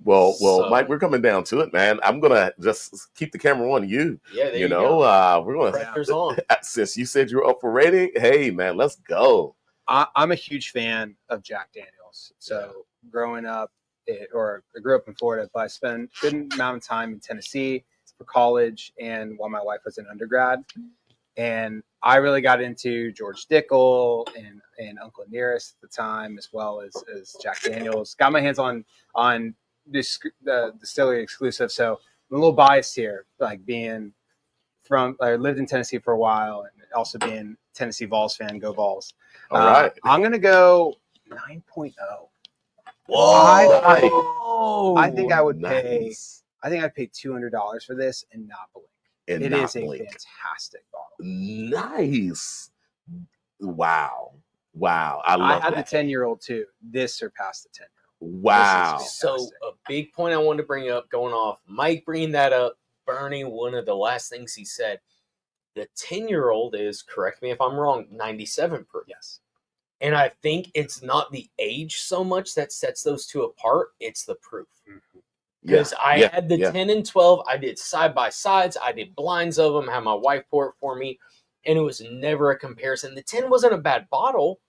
Well, So- Mike, we're coming down to it, man. I'm gonna just keep the camera on you. Yeah, there You you know, go. we're gonna Pressure's on. since you said you're up for rating. Hey, man, let's go. I'm a huge fan of Jack Daniels. So growing up, I grew up in Florida, but I spent a good amount of time in Tennessee for college and while my wife was in undergrad. And I really got into George Dickel and Uncle Nearest at the time, as well as Jack Daniels. Got my hands on the distillery exclusive. So I'm a little biased here, like being I lived in Tennessee for a while and also being Tennessee Vols fan. Go Vols. All right. I'm going to go 9.0. Whoa! I think I would Nice. I think I'd pay $200 for this and not blink. And It not is a blink. fantastic bottle. Nice. Wow. I I love had that. the 10-year-old too. This surpassed the 10-year-old. Wow. This is So fantastic. a big point I wanted to bring up, going off Mike bringing that up, Bernie, one of the last things he said, the 10-year-old is, correct me if I'm wrong, 97 proof. Yes. And I think it's not the age so much that sets those two apart, it's the proof. Because I had the 10 and 12, I did side by sides, I did blinds of them, had my wife pour it for me, and it was never a comparison. The 10 wasn't a bad bottle,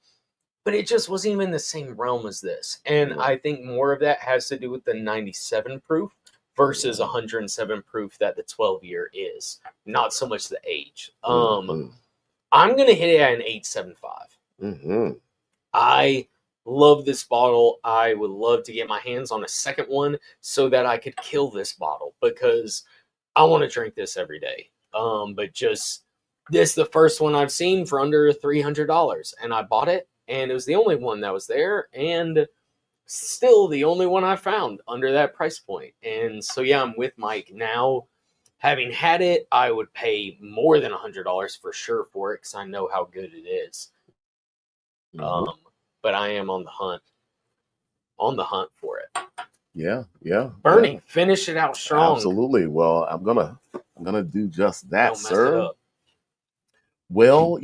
but it just wasn't even in the same realm as this. And I think more of that has to do with the 97 proof versus 107 proof that the 12-year is. Not so much the age. I'm going to hit it at an 8.75. I love this bottle. I would love to get my hands on a second one so that I could kill this bottle because I want to drink this every day. But just this, the first one I've seen for under $300, and I bought it, and it was the only one that was there, and still the only one I found under that price point. And so yeah, I'm with Mike now. Having had it, I would pay more than $100 for sure for it because I know how good it is. But I am on the hunt for it. Yeah. Bernie, finish it out strong. Absolutely. Well, I'm gonna do just that, Don't mess it sir. up. Well,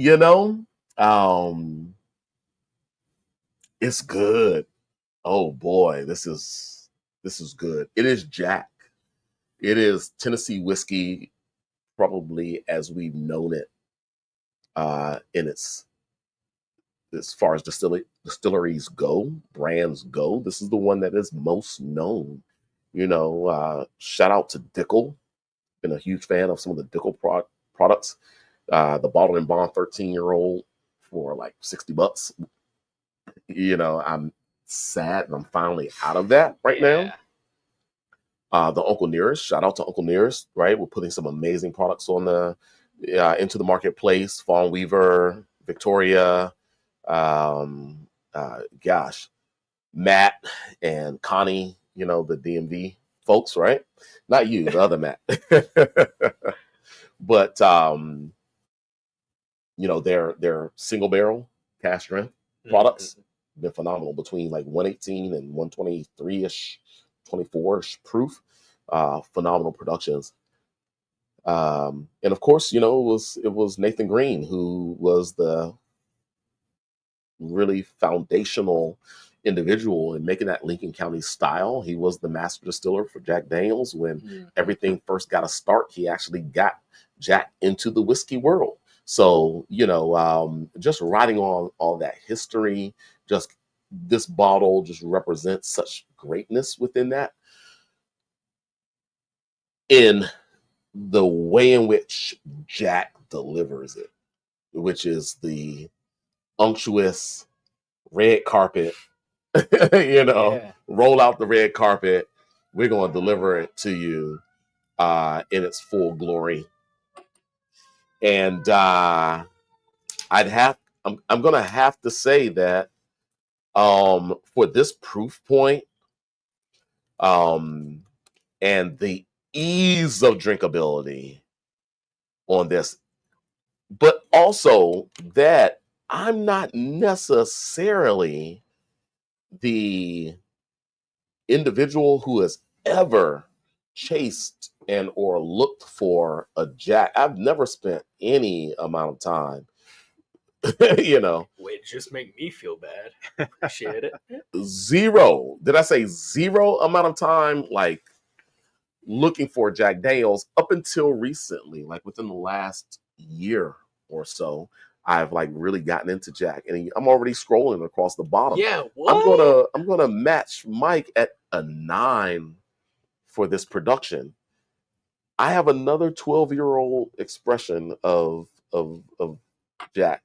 it's good. Oh boy, this is good. It is Jack. It is Tennessee whiskey, probably as we've known it, in its, as far as distilleries go, brands go. This is the one that is most known. Shout out to Dickel. Been a huge fan of some of the Dickel products. The bottled and bond 13-year-old for like $60. I'm sad that I'm finally out of that right now. The Uncle Nearest, shout out to Uncle Nearest, right? We're putting some amazing products on into the marketplace. Fawn Weaver, Victoria, Matt and Connie, the DMV folks, right? Not you, the other Matt. But their single barrel cask-strength products been phenomenal, between like 118 and 123-ish, 24-ish proof. Phenomenal productions. And of course, it was Nathan Green who was the really foundational individual in making that Lincoln County style. He was the master distiller for Jack Daniels when everything first got a start. He actually got Jack into the whiskey world. So, just writing on all that history, just this bottle just represents such greatness within that. In the way in which Jack delivers it, which is the unctuous red carpet, roll out the red carpet. We're going to deliver it to you in its full glory. And I'm going to have to say that for this proof point, and the ease of drinkability on this, but also that I'm not necessarily the individual who has ever chased and or looked for a Jack. I've never spent any amount of time You know, Wait, just make me feel bad. Appreciate it. zero. Did I say zero amount of time like looking for Jack Daniels up until recently, like within the last year or so, I've like really gotten into Jack, and I'm already scrolling across the bottom. Yeah, what? I'm gonna match Mike at a 9 for this production. I have another 12-year-old expression of Jack.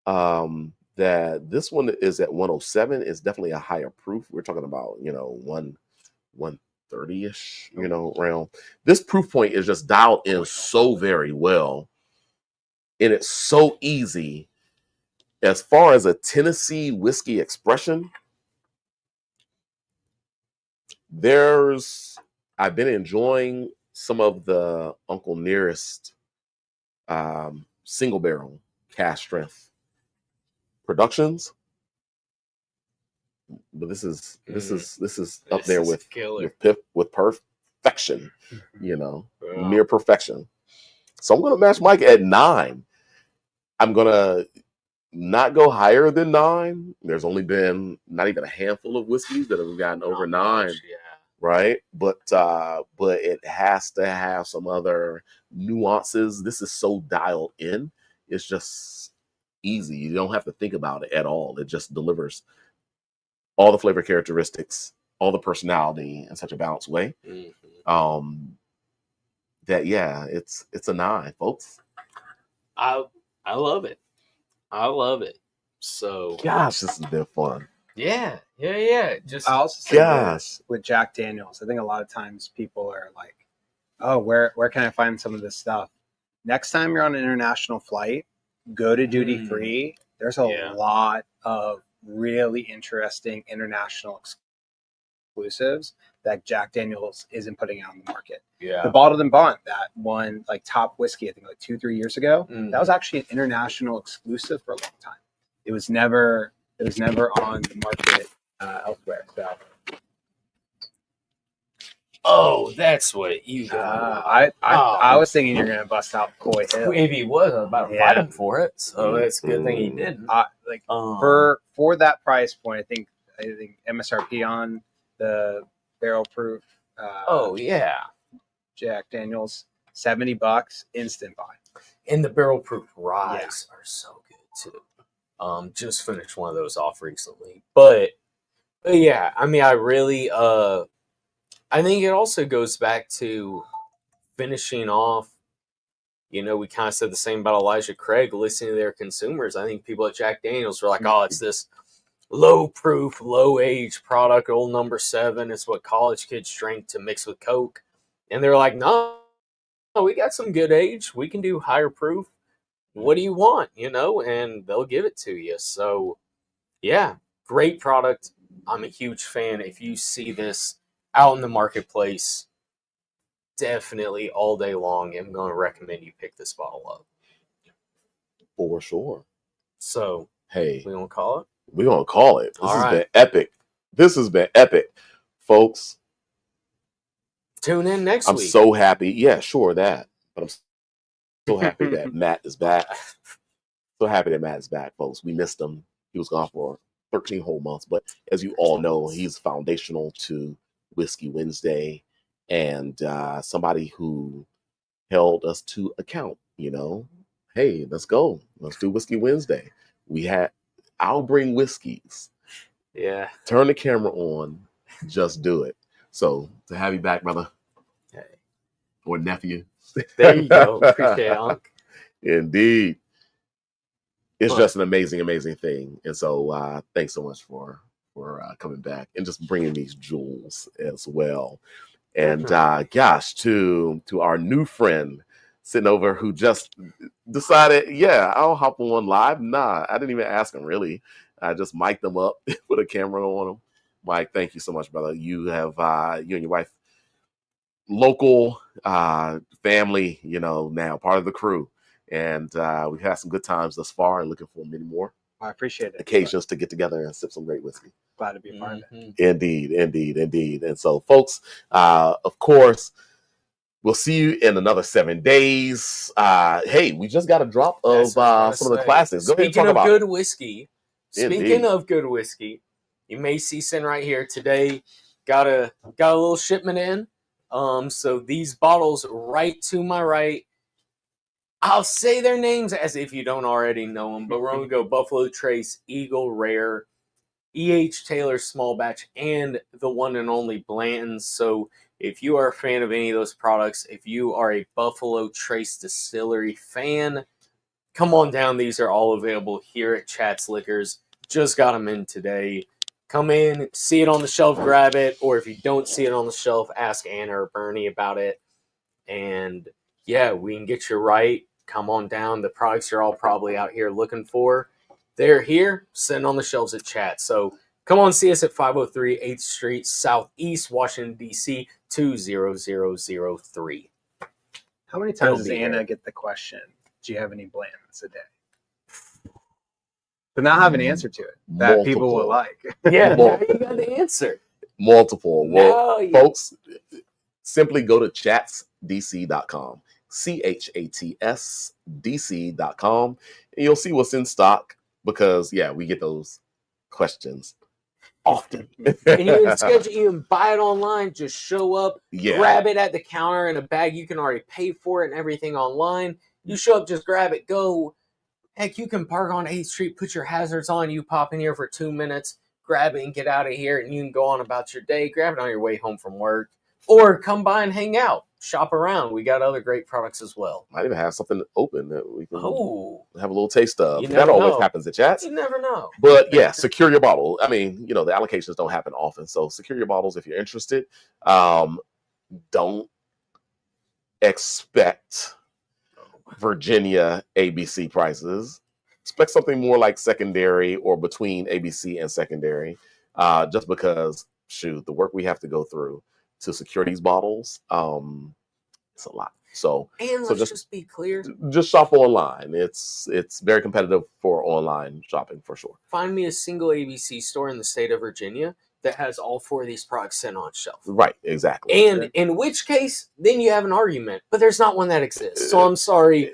That this one is at 107 is definitely a higher proof. We're talking about, 130-ish, round. This proof point is just dialed in so very well. And it's so easy. As far as a Tennessee whiskey expression, I've been enjoying some of the Uncle Nearest single barrel cask-strength productions, but this is up there with perfection, near perfection. So I'm gonna match Mike at 9. I'm gonna not go higher than 9. There's only been not even a handful of whiskeys that have gotten over 9. Right, but it has to have some other nuances. This is so dialed in. It's just easy. You don't have to think about it at all. It just delivers all the flavor characteristics, all the personality in such a balanced way. Mm-hmm. It's a 9, folks. I love it. I love it. So gosh, this has been fun. Yeah. Just I also say this with Jack Daniels. I think a lot of times people are like, "Oh, where can I find some of this stuff?" Next time you're on an international flight, go to duty free. There's a lot of really interesting international exclusives that Jack Daniels isn't putting out on the market. Yeah, the Bottled and Bond, that one like top whiskey, I think like 2-3 years ago, that was actually an international exclusive for a long time. It was never on the market elsewhere. So, that's what you got. I was thinking you're gonna bust out Coy Hill. If he was, I was about to fight him for it. So it's a good thing he didn't. For that price point, I think MSRP on the barrel proof. Jack Daniels, $70, instant buy. And the barrel proof ryes are so good too. Just finished one of those off recently, but yeah, I mean, I really, I think it also goes back to finishing off. We kind of said the same about Elijah Craig, listening to their consumers. I think people at Jack Daniels were like, "Oh, it's this low proof, low age product, old number 7. It's what college kids drink to mix with Coke," and they're like, "No, we got some good age. We can do higher proof. What do you want?" And they'll give it to you. So, yeah, great product. I'm a huge fan. If you see this out in the marketplace, definitely all day long, I'm going to recommend you pick this bottle up. For sure. So, hey, we going to call it? We're going to call it. This has been epic. This has been epic, folks. Tune in next week. I'm so happy. Yeah, sure, that. But I'm so happy that Matt is back. So happy that Matt is back, folks. We missed him. He was gone for 13 whole months. But as you all know, he's foundational to Whiskey Wednesday and somebody who held us to account. Hey, let's go. Let's do Whiskey Wednesday. I'll bring whiskeys. Yeah. Turn the camera on. Just do it. So to have you back, brother. Hey. Or nephew. There you go. Appreciate it, Unc. Indeed. It's just an amazing, amazing thing. And so thanks so much for coming back and just bringing these jewels as well. And gosh, to our new friend sitting over who just decided, I'll hop on live. Nah, I didn't even ask him really. I just mic'd him up, put a camera on him. Mike, thank you so much, brother. You have you and your wife, local family, now part of the crew. And we've had some good times thus far and looking for many more. I appreciate it. Occasions to get together and sip some great whiskey. Glad to be a part of it. Indeed. And so, folks, of course, We'll see you in another 7 days. Hey, we just got a drop of some of the classics. Go ahead and talk about good whiskey. Indeed. Speaking of good whiskey, you may see sitting right here today. Got a little shipment in. So these bottles right to my right. I'll say their names as if you don't already know them, but we're going to go Buffalo Trace, Eagle Rare, E.H. Taylor Small Batch, and the one and only Blanton's. So if you are a fan of any of those products, if you are a Buffalo Trace Distillery fan, come on down. These are all available here at Chat's Liquors. Just got them in today. Come in, see it on the shelf, grab it. Or if you don't see it on the shelf, ask Anna or Bernie about it. And yeah, we can get you right. Come on down. The products you're all probably out here looking for, they're here, sitting on the shelves at Chat. So come on, see us at 503 8th Street, Southeast, Washington, D.C., 20003. How many times does Anna get the question, do you have any Blantons a day? But not have an answer to it that people will like. Yeah, now you got the answer. Multiple. Well, folks, simply go to chatsdc.com. CHATSDC.com, and you'll see what's in stock because, yeah, we get those questions often. And you can schedule, you can buy it online, just show up, grab it at the counter in a bag. You can already pay for it and everything online. You show up, just grab it, go. Heck, you can park on 8th Street, put your hazards on, you pop in here for 2 minutes, grab it and get out of here, and you can go on about your day. Grab it on your way home from work, or come by and hang out. Shop around. We got other great products as well. Might even have something open that we can have a little taste of. That always happens at Chats. You never know. But yeah, secure your bottle. I mean, the allocations don't happen often. So secure your bottles if you're interested. Don't expect Virginia ABC prices. Expect something more like secondary or between ABC and secondary. Just because, shoot, the work we have to go through to secure these bottles, it's a lot. So just be clear. Just shop online. It's very competitive for online shopping for sure. Find me a single ABC store in the state of Virginia that has all 4 of these products sent on shelf. Right, exactly. And in which case, then you have an argument. But there's not one that exists. So I'm sorry.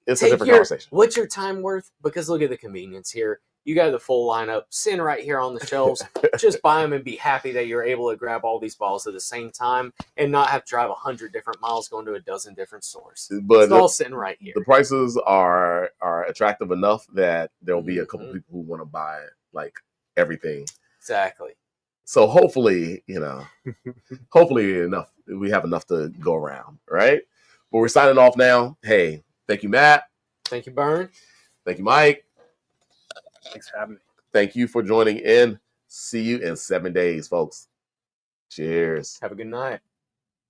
It's a different conversation. What's your time worth? Because look at the convenience here. You got the full lineup sitting right here on the shelves. Just buy them and be happy that you're able to grab all these bottles at the same time and not have to drive 100 different miles going to a dozen different stores. But it's all sitting right here. The prices are attractive enough that there'll be a couple people who want to buy like everything. Exactly. So hopefully, hopefully we have enough to go around, right? But we're signing off now. Hey, thank you, Matt. Thank you, Bern. Thank you, Mike. Thanks for having me. Thank you for joining in. See you in 7 days, folks. Cheers. Have a good night.